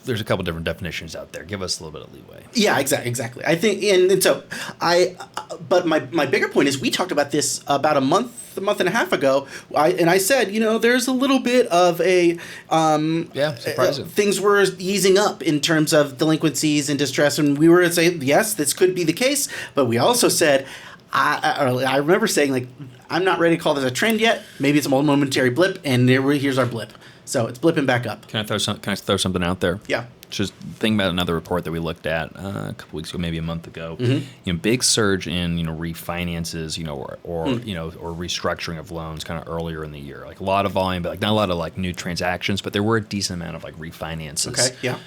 There's a couple different definitions out there. Give us a little bit of leeway. Yeah, exactly. I think, and so but my bigger point is we talked about this about a month and a half ago. I said, there's a little bit of a surprising. things were easing up in terms of delinquencies and distress, and we were saying yes, this could be the case, but we also said. I remember saying, like, I'm not ready to call this a trend yet. Maybe it's a momentary blip, and here's our blip. So it's blipping back up. Can I throw something out there? Yeah. Just think about another report that we looked at a couple weeks ago, maybe a month ago. Mm-hmm. Big surge in refinances, or restructuring of loans, kind of earlier in the year. Like a lot of volume, but like not a lot of like new transactions, but there were a decent amount of like refinances. Okay. Yeah.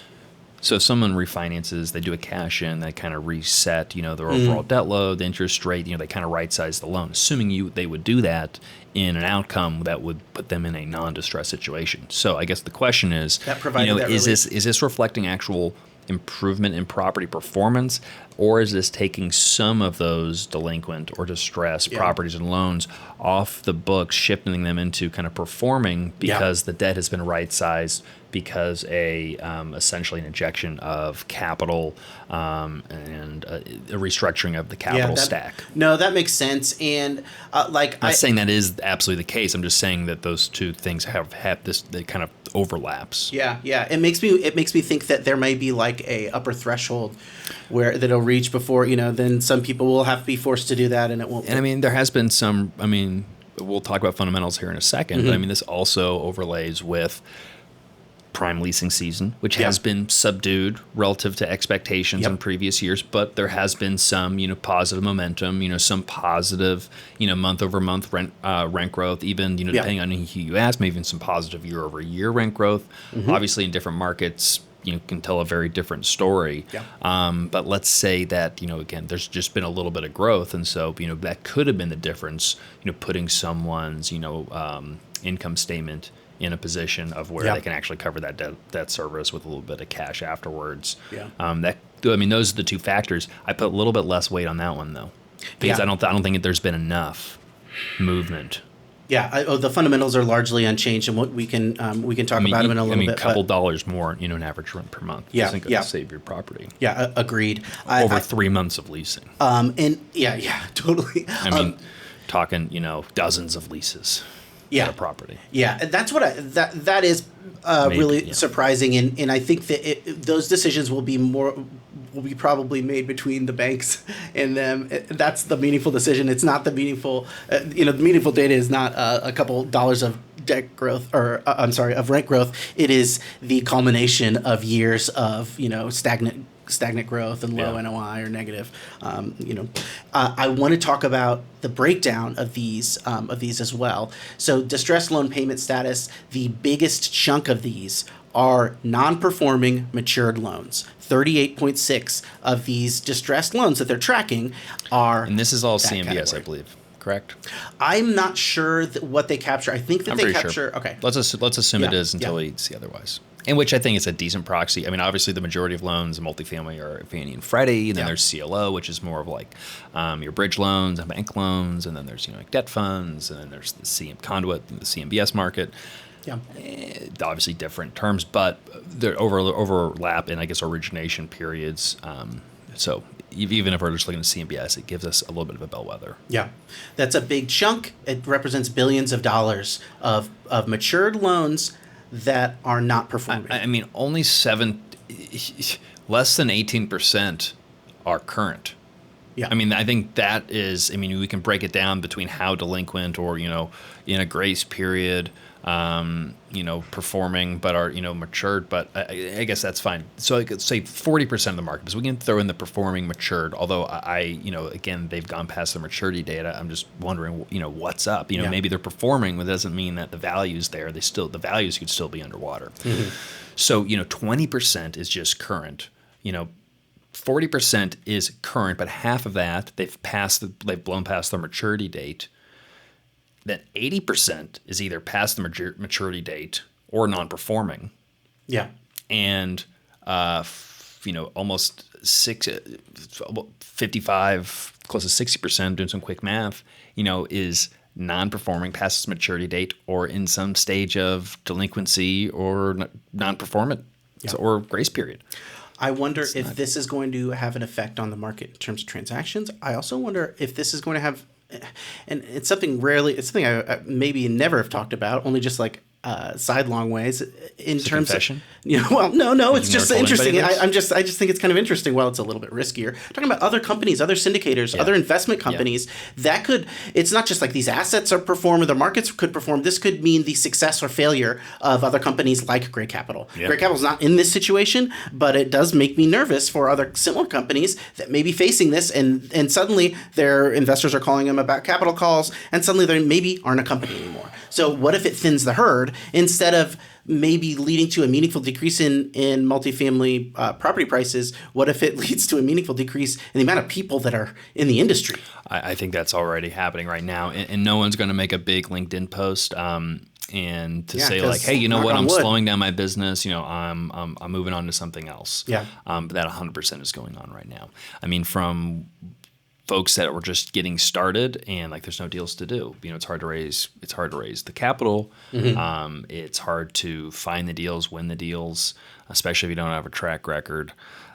So if someone refinances, they do a cash in, they kind of reset, their overall debt load, the interest rate, they kind of right size the loan, assuming they would do that in an outcome that would put them in a non-distressed situation. So I guess the question is, is this reflecting actual improvement in property performance, or is this taking some of those delinquent or distressed properties and loans off the books, shifting them into kind of performing because the debt has been right sized, because essentially an injection of capital and a restructuring of the capital stack. No, that makes sense. And I'm not saying that is absolutely the case. I'm just saying that those two things have this kind of overlaps. Yeah. It makes me think that there may be like a upper threshold where that it'll reach before then some people will have to be forced to do that, and it won't. And I mean, there has been some. I mean, we'll talk about fundamentals here in a second, but I mean, this also overlays with prime leasing season, which has been subdued relative to expectations in previous years, but there has been some, positive momentum, some positive, month over month rent growth, even, depending on who you ask, maybe even some positive year over year rent growth. Obviously in different markets, can tell a very different story. But let's say that, again, there's just been a little bit of growth. And so, that could have been the difference, putting someone's, income statement in a position of where they can actually cover that debt service with a little bit of cash afterwards. Those are the two factors. I put a little bit less weight on that one though, because I don't think there's been enough movement. The fundamentals are largely unchanged, and what we can talk about them in a little bit. A couple dollars more, an average rent per month. Isn't going to save your property. Agreed. Over 3 months of leasing. Totally. Talking, dozens of leases. Property. That's what that is really surprising, and I think that those decisions will be probably made between the banks and them. That's the meaningful decision. It's not the meaningful. The meaningful data is not a couple dollars of debt growth of rent growth. It is the culmination of years of stagnant growth and low NOI or negative. I want to talk about the breakdown of these as well. So distressed loan payment status, the biggest chunk of these are non-performing matured loans. 38.6 of these distressed loans that they're tracking are. And this is all CMBS, category. I believe. Correct. I'm not sure what they capture. I think that I'm they pretty capture. Sure. Okay. Let's assume it is until we see otherwise. In which I think it's a decent proxy. I mean, obviously the majority of loans in multifamily are Fannie and Freddie, and then there's CLO, which is more of like your bridge loans and bank loans, and then there's like debt funds, and then there's the conduit, the CMBS market. Obviously different terms, but there overlap in, I guess, origination periods. So even if we're just looking at CMBS, it gives us a little bit of a bellwether. That's a big chunk. It represents billions of dollars of matured loans that are not performing. I mean, only less than 18% are current. I mean, I think that is, we can break it down between how delinquent or, in a grace period, performing but are, matured. But I guess that's fine. So I could say 40% of the market. So we can throw in the performing matured, although again, they've gone past the maturity data. I'm just wondering, what's up? Maybe they're performing, but it doesn't mean that the value's there. The values could still be underwater. So, 20% is just current, 40% is current, but half of that they've blown past their maturity date. Then 80% is either past the maturity date or non-performing. Yeah. And almost 55, close to 60%, doing some quick math, is non-performing past its maturity date or in some stage of delinquency or non-performant or grace period. I wonder if this is going to have an effect on the market in terms of transactions. I also wonder if this is going to have, and it's something I maybe never have talked about, only just like sidelong ways in terms confession? of, no, it's just interesting. I just think it's kind of interesting. Well, it's a little bit riskier. Talking about other companies, other syndicators, other investment companies that it's not just like these assets are perform or the markets could perform. This could mean the success or failure of other companies like Gray Capital. Yeah. Gray Capital is not in this situation, but it does make me nervous for other similar companies that may be facing this, and suddenly their investors are calling them about capital calls, and suddenly they maybe aren't a company anymore. So what if it thins the herd instead of maybe leading to a meaningful decrease in multifamily property prices? What if it leads to a meaningful decrease in the amount of people that are in the industry? I think that's already happening right now, and no one's going to make a big LinkedIn post and to say like, hey, you know what, I'm slowing down my business. I'm moving on to something else. Yeah. But that 100% is going on right now. I mean, from folks that were just getting started and like there's no deals to do. It's hard to raise the capital. Mm-hmm. It's hard to find the deals, win the deals, especially if you don't have a track record.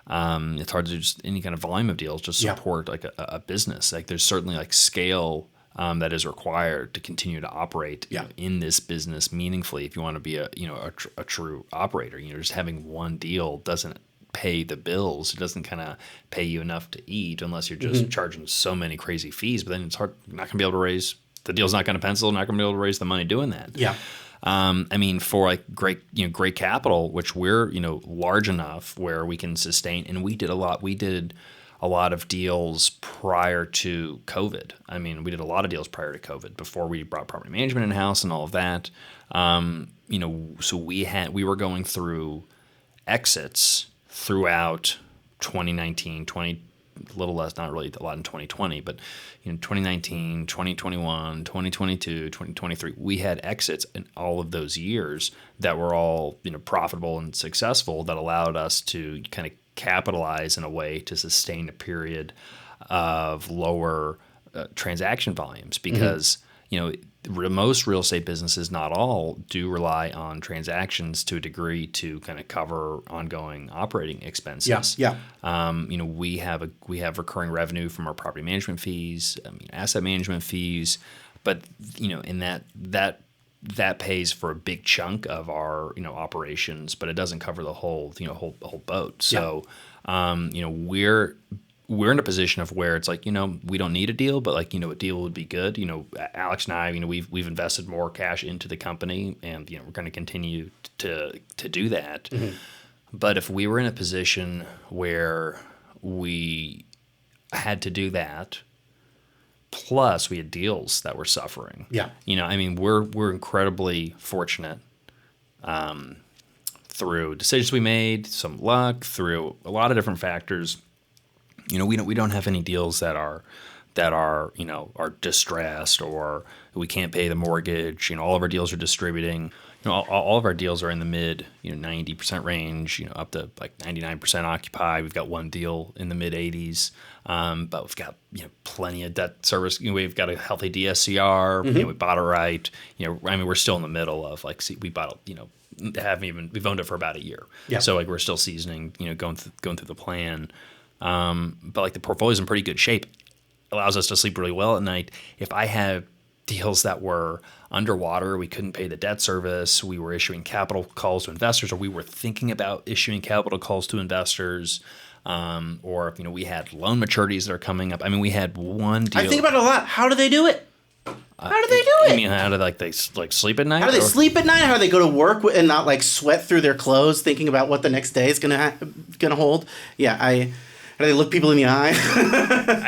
It's hard to do just any kind of volume of deals, just support like a business. Like there's certainly like scale that is required to continue to operate in this business meaningfully if you want to be a true operator. Just having one deal doesn't pay the bills. It doesn't kind of pay you enough to eat unless you're just charging so many crazy fees. But then it's hard. You're not going to be able to raise the deal's not going to pencil. Not going to be able to raise the money doing that. Yeah. I mean, for like great capital, which we're large enough where we can sustain, and we did a lot. We did a lot of deals prior to COVID. I mean, we did a lot of deals prior to COVID before we brought property management in house and all of that. So we were going through exits throughout 2019, a little less, not really a lot in 2020, but 2019, 2021, 2022, 2023, we had exits in all of those years that were all profitable and successful that allowed us to kind of capitalize in a way to sustain a period of lower transaction volumes because most real estate businesses, not all, do rely on transactions to a degree to kind of cover ongoing operating expenses. Yeah. We have recurring revenue from our property management fees, asset management fees, but in that pays for a big chunk of our operations, but it doesn't cover the whole whole boat. So we're in a position of where it's like, we don't need a deal, but like, a deal would be good. Alex and I, we've invested more cash into the company and, we're going to continue to do that. Mm-hmm. But if we were in a position where we had to do that, plus we had deals that were suffering. Yeah. We're incredibly fortunate through decisions we made, some luck, through a lot of different factors. We don't have any deals that are distressed or we can't pay the mortgage. All of our deals are distributing. All of our deals are in the mid 90% range. Up to like 99% occupied. We've got one deal in the mid 80s, but we've got plenty of debt service. We've got a healthy DSCR. Mm-hmm. We bought it right. We're still in the middle of we bought it. We've owned it for about a year. Yeah. So like we're still seasoning. Going through the plan. But like the portfolio's in pretty good shape. Allows us to sleep really well at night. If I had deals that were underwater, we couldn't pay the debt service, we were issuing capital calls to investors, or we were thinking about issuing capital calls to investors, or if we had loan maturities that are coming up. We had one deal. I think about it a lot. How do they do it? How do they do it? How do they sleep at night? How do they sleep at night? How do they go to work and not like sweat through their clothes thinking about what the next day is gonna hold? Yeah, How do they look people in the eye?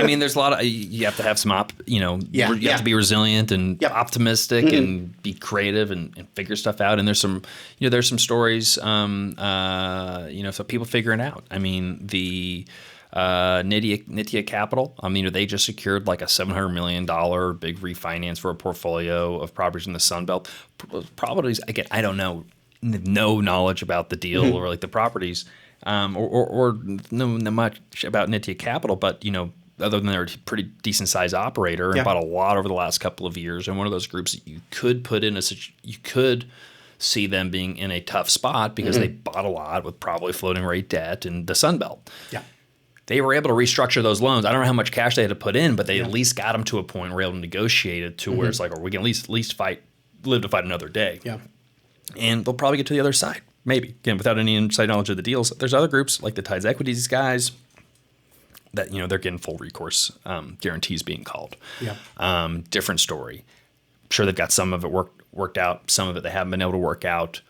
There's a lot of, you have to have some you have to be resilient and optimistic mm-hmm. and be creative and figure stuff out. And there's some, there's some stories, so people figuring it out. Nitya Capital. They just secured like a $700 million big refinance for a portfolio of properties in the Sun Belt. Properties, again, I don't know, no knowledge about the deal or like the properties, or no much about Nitya Capital, but other than they're a pretty decent sized operator and bought a lot over the last couple of years, and one of those groups that you could put in you could see them being in a tough spot because they bought a lot with probably floating rate debt in the Sun Belt. Yeah. They were able to restructure those loans. I don't know how much cash they had to put in, but they at least got them to a point where we were able to negotiate it to where it's like, or we can at least live to fight another day. Yeah. And they'll probably get to the other side, maybe. Again, without any inside knowledge of the deals. There's other groups like the Tides Equities guys that, they're getting full recourse guarantees being called. Yeah. Different story. I'm sure they've got some of it worked out. Some of it they haven't been able to work out.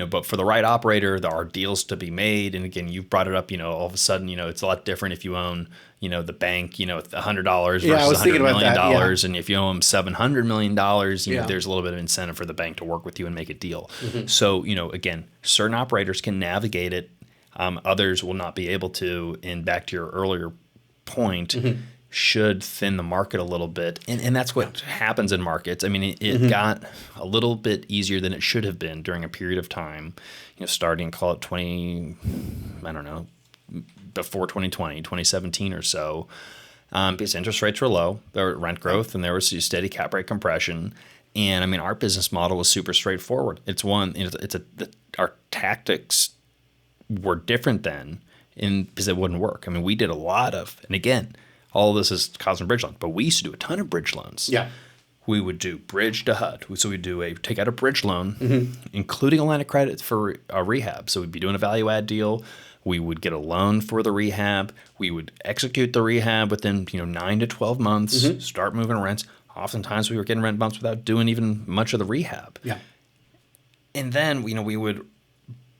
But for the right operator, there are deals to be made. And again, you've brought it up, all of a sudden, it's a lot different if you own, the bank, $100 versus $100 million. Yeah. And if you own $700 million, there's a little bit of incentive for the bank to work with you and make a deal. So, again, certain operators can navigate it. Others will not be able to. And back to your earlier point, should thin the market a little bit. And that's what happens in markets. It got a little bit easier than it should have been during a period of time, starting, call it before 2020, 2017 or so, because interest rates were low, there were rent growth, and there was steady cap rate compression. And our business model was super straightforward. Our tactics were different then because it wouldn't work. We did a lot of, and again, all of this is causing bridge loans, but we used to do a ton of bridge loans. Yeah. We would do bridge to HUD. So we'd take out a bridge loan, including a line of credit for a rehab. So we'd be doing a value add deal. We would get a loan for the rehab. We would execute the rehab within 9 to 12 months, start moving rents. Oftentimes we were getting rent bumps without doing even much of the rehab. Yeah. And then we would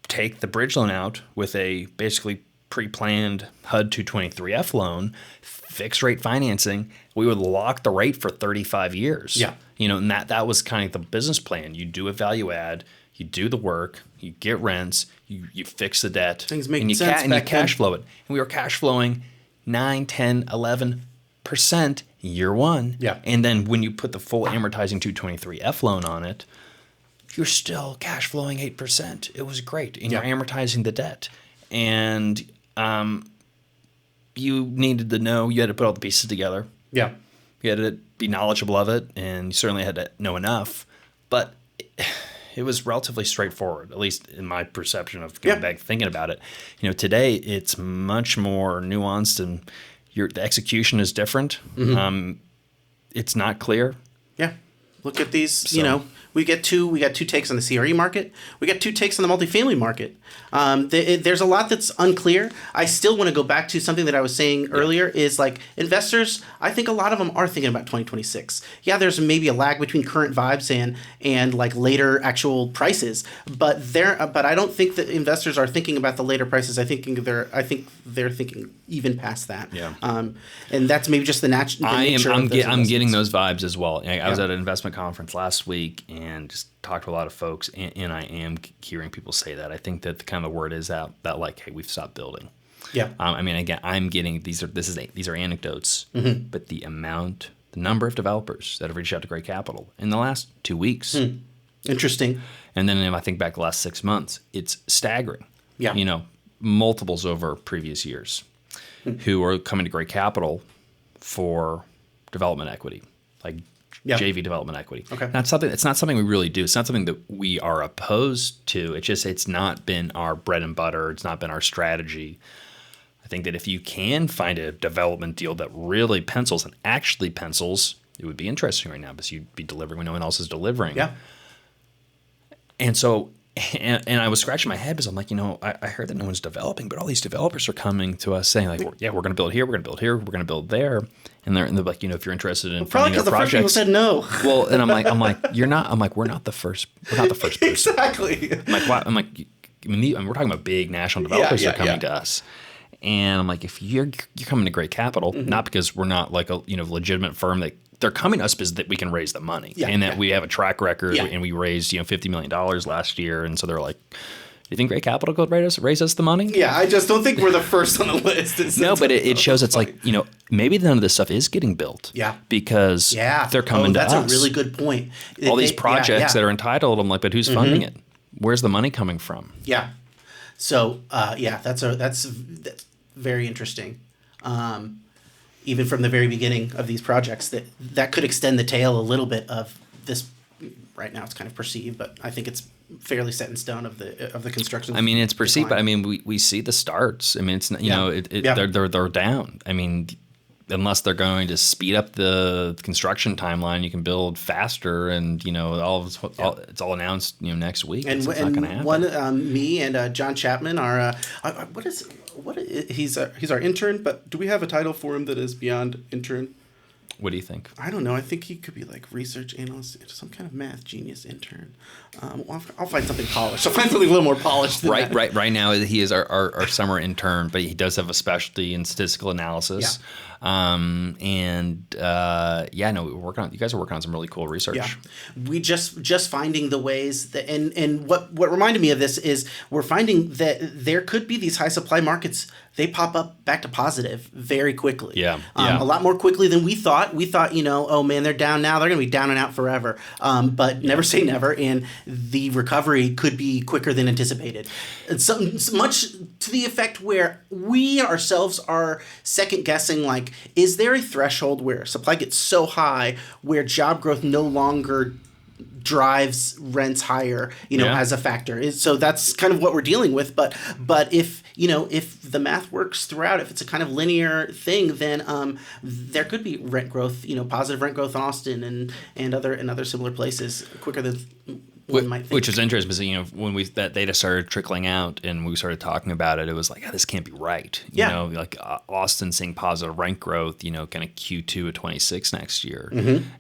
take the bridge loan out with a basically pre-planned HUD 223F loan, fixed rate financing. We would lock the rate for 35 years. Yeah. And that was kind of the business plan. You do a value add, you do the work, you get rents, you fix the debt, things make and you sense and you cash flow it. And we were cash flowing 9, 10, 11% year one. Yeah. And then when you put the full amortizing 223F loan on it, you're still cash flowing 8%. It was great. And you're amortizing the debt. And you needed to know, you had to put all the pieces together. Yeah. You had to be knowledgeable of it, and you certainly had to know enough. But it was relatively straightforward, at least in my perception of going back thinking about it. Today it's much more nuanced, and the execution is different. It's not clear. Yeah. Look at these, we got two takes on the CRE market. We got two takes on the multifamily market. There's a lot that's unclear. I still want to go back to something that I was saying earlier is like investors, I think a lot of them are thinking about 2026. Yeah, there's maybe a lag between current vibes and like later actual prices, but I don't think that investors are thinking about the later prices. I think they're thinking even past that. Yeah. And that's maybe just the nature of those investments. I'm getting those vibes as well. I was at an investment conference last week and just talked to a lot of folks, and I am hearing people say that. I think that the kind of word is that like, hey, we've stopped building. Yeah. Again, I'm getting these are anecdotes, but the number of developers that have reached out to Great Capital in the last 2 weeks. Interesting. And then if I think back the last 6 months, it's staggering. Yeah. Multiples over previous years who are coming to Great Capital for development equity, like JV development equity. Okay. It's not something we really do. It's not something that we are opposed to. It's not been our bread and butter. It's not been our strategy. I think that if you can find a development deal that really pencils and actually pencils, it would be interesting right now because you'd be delivering when no one else is delivering. Yeah. And so, and I was scratching my head because I'm like, I heard that no one's developing, but all these developers are coming to us saying like, we're going to build here, we're going to build here, we're going to build there. And they're like, if you're interested in probably funding because our the first people projects. said no. Well, and I'm like, you're not. I'm like, we're not the first. We're not the first person. Exactly. I'm like, why? I'm like, we're talking about big national developers that are coming to us. And I'm like, if you're coming to Great Capital, not because we're not like a legitimate firm that they're coming to us because that we can raise the money and that we have a track record and we raised $50 million last year, and so they're like, You think Gray Capital could raise us the money? Yeah, I just don't think we're the first on the list. No, but it shows it's like, maybe none of this stuff is getting built. Yeah. Because they're coming to us. That's a really good point. All these projects that are entitled, I'm like, but who's funding it? Where's the money coming from? Yeah. So, that's very interesting. Even from the very beginning of these projects, that could extend the tail a little bit of this. Right now, it's kind of perceived, but I think it's fairly set in stone of the construction. I mean, it's perceived, but I mean, we see the starts. I mean, it's they're down. I mean, unless they're going to speed up the construction timeline, you can build faster, and it's all announced next week. And, it's not going to happen. Me and John Chapman are he's our intern, but do we have a title for him that is beyond intern? What do you think? I don't know. I think he could be like research analyst, some kind of math genius intern. I'll find something polished. I'll find something a little more polished than that. Right now, he is our summer intern, but he does have a specialty in statistical analysis. Yeah. We're working on. You guys are working on some really cool research. Yeah. We just finding the ways that, and what reminded me of this is we're finding that there could be these high supply markets. They pop up back to positive very quickly. Yeah. A lot more quickly than we thought. We thought, oh man, they're down now. They're going to be down and out forever. But never say never. And the recovery could be quicker than anticipated. And so much to the effect where we ourselves are second guessing, like, is there a threshold where supply gets so high where job growth no longer drives rents higher, as a factor? So that's kind of what we're dealing with. But if the math works throughout, if it's a kind of linear thing, then there could be rent growth, positive rent growth in Austin and other similar places quicker than one might think. Which is interesting because when that data started trickling out and we started talking about it, it was like, this can't be right. Like Austin seeing positive rent growth, kind of Q2 of 26 next year,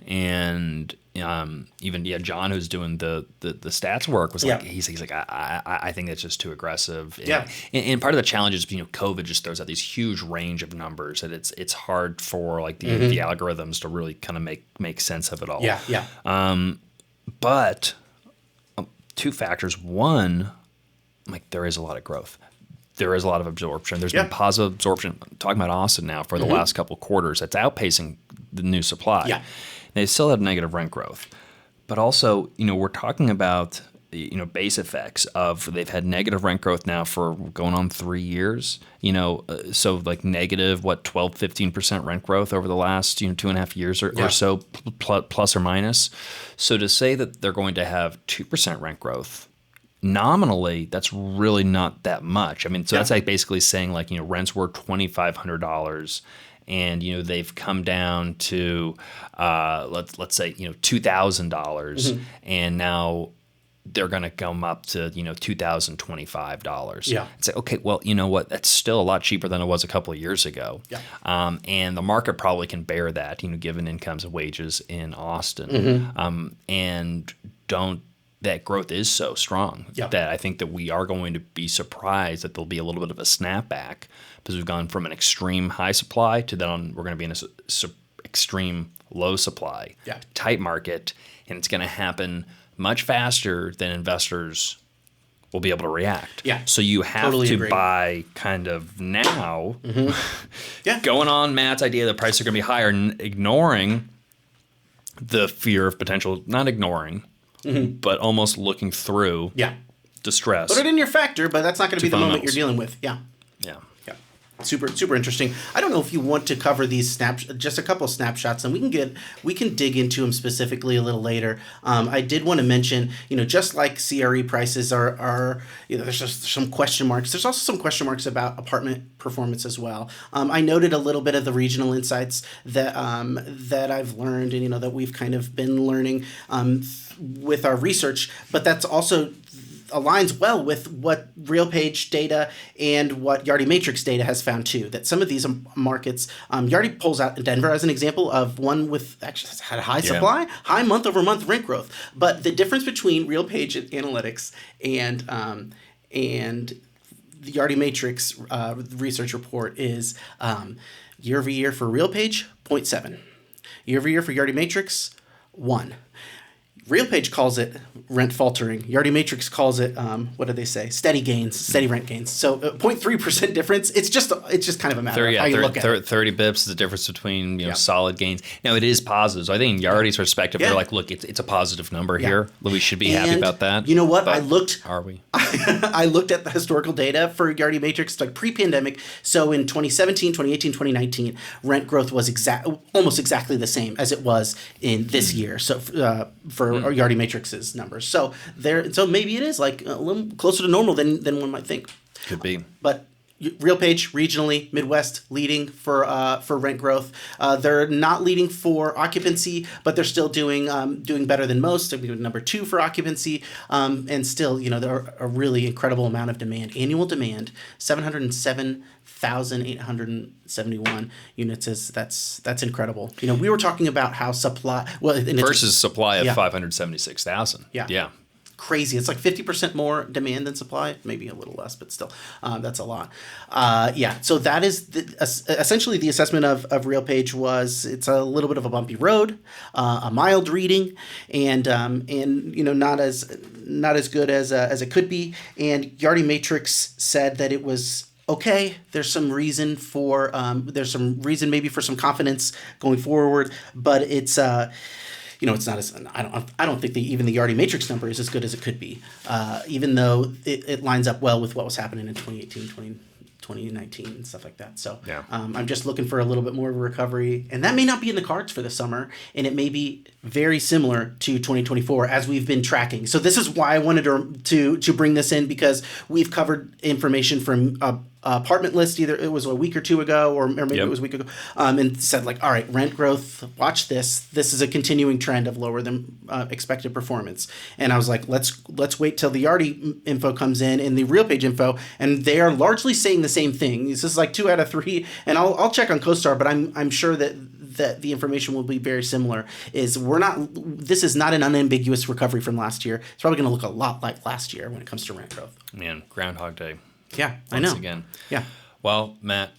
and even John, who's doing the stats work, was like, he's like, I think that's just too aggressive. And part of the challenge is COVID just throws out these huge range of numbers that it's hard for like the algorithms to really kind of make sense of it all. But two factors. One, like, there is a lot of growth. There is a lot of absorption. There's been positive absorption. I'm talking about Austin now for the last couple of quarters. That's outpacing the new supply. Yeah. They still have negative rent growth. But also, we're talking about, base effects of they've had negative rent growth now for going on 3 years. So like negative, 12, 15% rent growth over the last, 2.5 years or so, plus or minus. So to say that they're going to have 2% rent growth, nominally, that's really not that much. I mean, so that's like basically saying like, rents were $2,500 and, they've come down to, let's say, $2,000 and now they're going to come up to, $2,025. Yeah. It's like, okay, well, you know what? That's still a lot cheaper than it was a couple of years ago. Yeah. And the market probably can bear that, given incomes and wages in Austin. And that growth is so strong that I think that we are going to be surprised that there'll be a little bit of a snapback because we've gone from an extreme high supply to then we're going to be in an extreme low supply, tight market, and it's going to happen much faster than investors will be able to react. Yeah. So you have to buy kind of now, going on Matt's idea that prices are going to be higher, ignoring the fear of potential, not ignoring, but almost looking through distress. Put it in your factor, but that's not going to be the moment you're dealing with. Yeah. Super interesting. I don't know if you want to cover these just a couple of snapshots, and we can dig into them specifically a little later. I did want to mention, just like CRE prices are there's just some question marks. There's also some question marks about apartment performance as well. I noted a little bit of the regional insights that I've learned, and that we've kind of been learning with our research, but that's also aligns well with what RealPage data and what Yardi Matrix data has found too, that some of these markets, Yardi pulls out Denver as an example of one with actually had a high supply, high month over month rent growth. But the difference between RealPage analytics and the Yardi Matrix research report is year over year for RealPage, 0.7. Year over year for Yardi Matrix, 1. RealPage calls it rent faltering. Yardi Matrix calls it, what do they say? Steady gains, steady rent gains. So 0.3% difference. It's just kind of a matter of how you look at it. 30 bips is the difference between solid gains. Now it is positive. So I think in Yardi's perspective, they're like, look, it's a positive number here. We should be happy about that. You know what? But are we? I looked at the historical data for Yardi Matrix, like pre-pandemic. So in 2017, 2018, 2019, rent growth was almost exactly the same as it was in this year. So for Yardi Matrix's numbers. So maybe it is like a little closer to normal than one might think. Could be. But RealPage regionally, Midwest leading for rent growth. They're not leading for occupancy, but they're still doing better than most. They're number 2 for occupancy, and still there are a really incredible amount of demand. Annual demand 707,871 units that's incredible. We were talking about how supply versus supply of 576,000. Yeah. Crazy. It's like 50% more demand than supply, maybe a little less, but still, that's a lot. So that is essentially the assessment of RealPage was it's a little bit of a bumpy road, a mild reading, and not as good as it could be. And Yardi Matrix said that it was okay. There's some reason maybe for some confidence going forward, but it's it's not as I don't think even the Yardi Matrix number is as good as it could be, even though it lines up well with what was happening in 2018, 2019 and stuff like that. So I'm just looking for a little bit more of a recovery, and that may not be in the cards for the summer, and it may be very similar to 2024 as we've been tracking. So this is why I wanted to bring this in, because we've covered information from apartment list, either it was a week or two ago, or maybe it was a week ago, and said like, all right, rent growth, watch this is a continuing trend of lower than expected performance. And I was like, let's wait till the Yardi info comes in and the RealPage info, and they are largely saying the same thing. This is like 2 out of 3, and I'll check on CoStar, but I'm sure that the information will be very similar. This is not an unambiguous recovery from last year. It's probably going to look a lot like last year when it comes to rent growth. Man, Groundhog Day. Yeah, I know. Once again. Yeah. Well, Matt,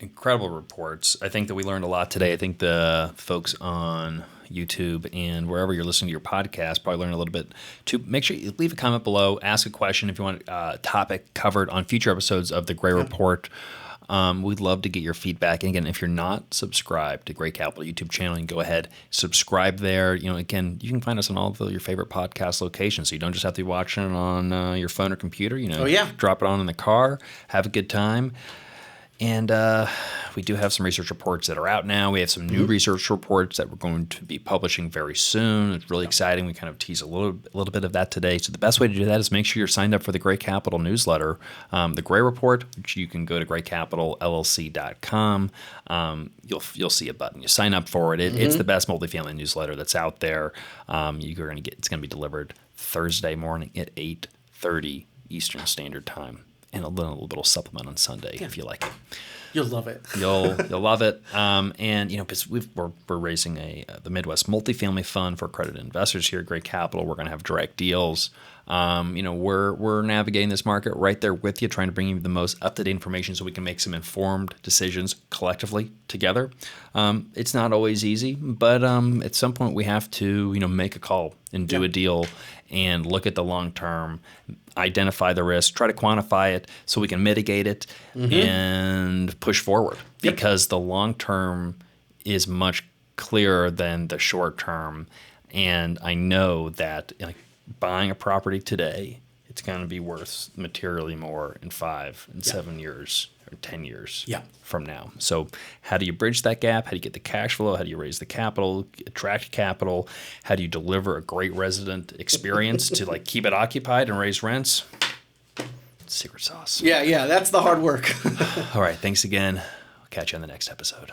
incredible reports. I think that we learned a lot today. I think the folks on YouTube and wherever you're listening to your podcast probably learned a little bit. To make sure you leave a comment below, ask a question if you want a topic covered on future episodes of the Gray Report. We'd love to get your feedback. And again, if you're not subscribed to Gray Capital YouTube channel, you can go ahead, subscribe there. Again, you can find us on all of your favorite podcast locations. So you don't just have to be watching it on your phone or computer. Drop it on in the car, have a good time. And we do have some research reports that are out now. We have some new research reports that we're going to be publishing very soon. It's really exciting. We kind of tease a little bit of that today. So the best way to do that is make sure you're signed up for the Gray Capital newsletter, the Gray Report, which you can go to graycapitalllc.com. You'll see a button. You sign up for it. It's the best multifamily newsletter that's out there. It's going to be delivered Thursday morning at 8:30 Eastern Standard Time. And a little supplement on Sunday if you like it. You'll love it. You'll love it. Because we're raising the Midwest Multifamily Fund for accredited investors here at Gray Capital. We're going to have direct deals. We're navigating this market right there with you, trying to bring you the most up-to-date information so we can make some informed decisions collectively together. It's not always easy, but at some point we have to make a call and do a deal and look at the long term, identify the risk, try to quantify it so we can mitigate it and push forward, because the long term is much clearer than the short term. And I know that buying a property today, it's going to be worth materially more in 5 and 7 years or 10 years from now. So how do you bridge that gap? How do you get the cash flow? How do you raise the capital, attract capital? How do you deliver a great resident experience to keep it occupied and raise rents? Secret sauce. Yeah, that's the hard work. All right, thanks again. I'll catch you on the next episode.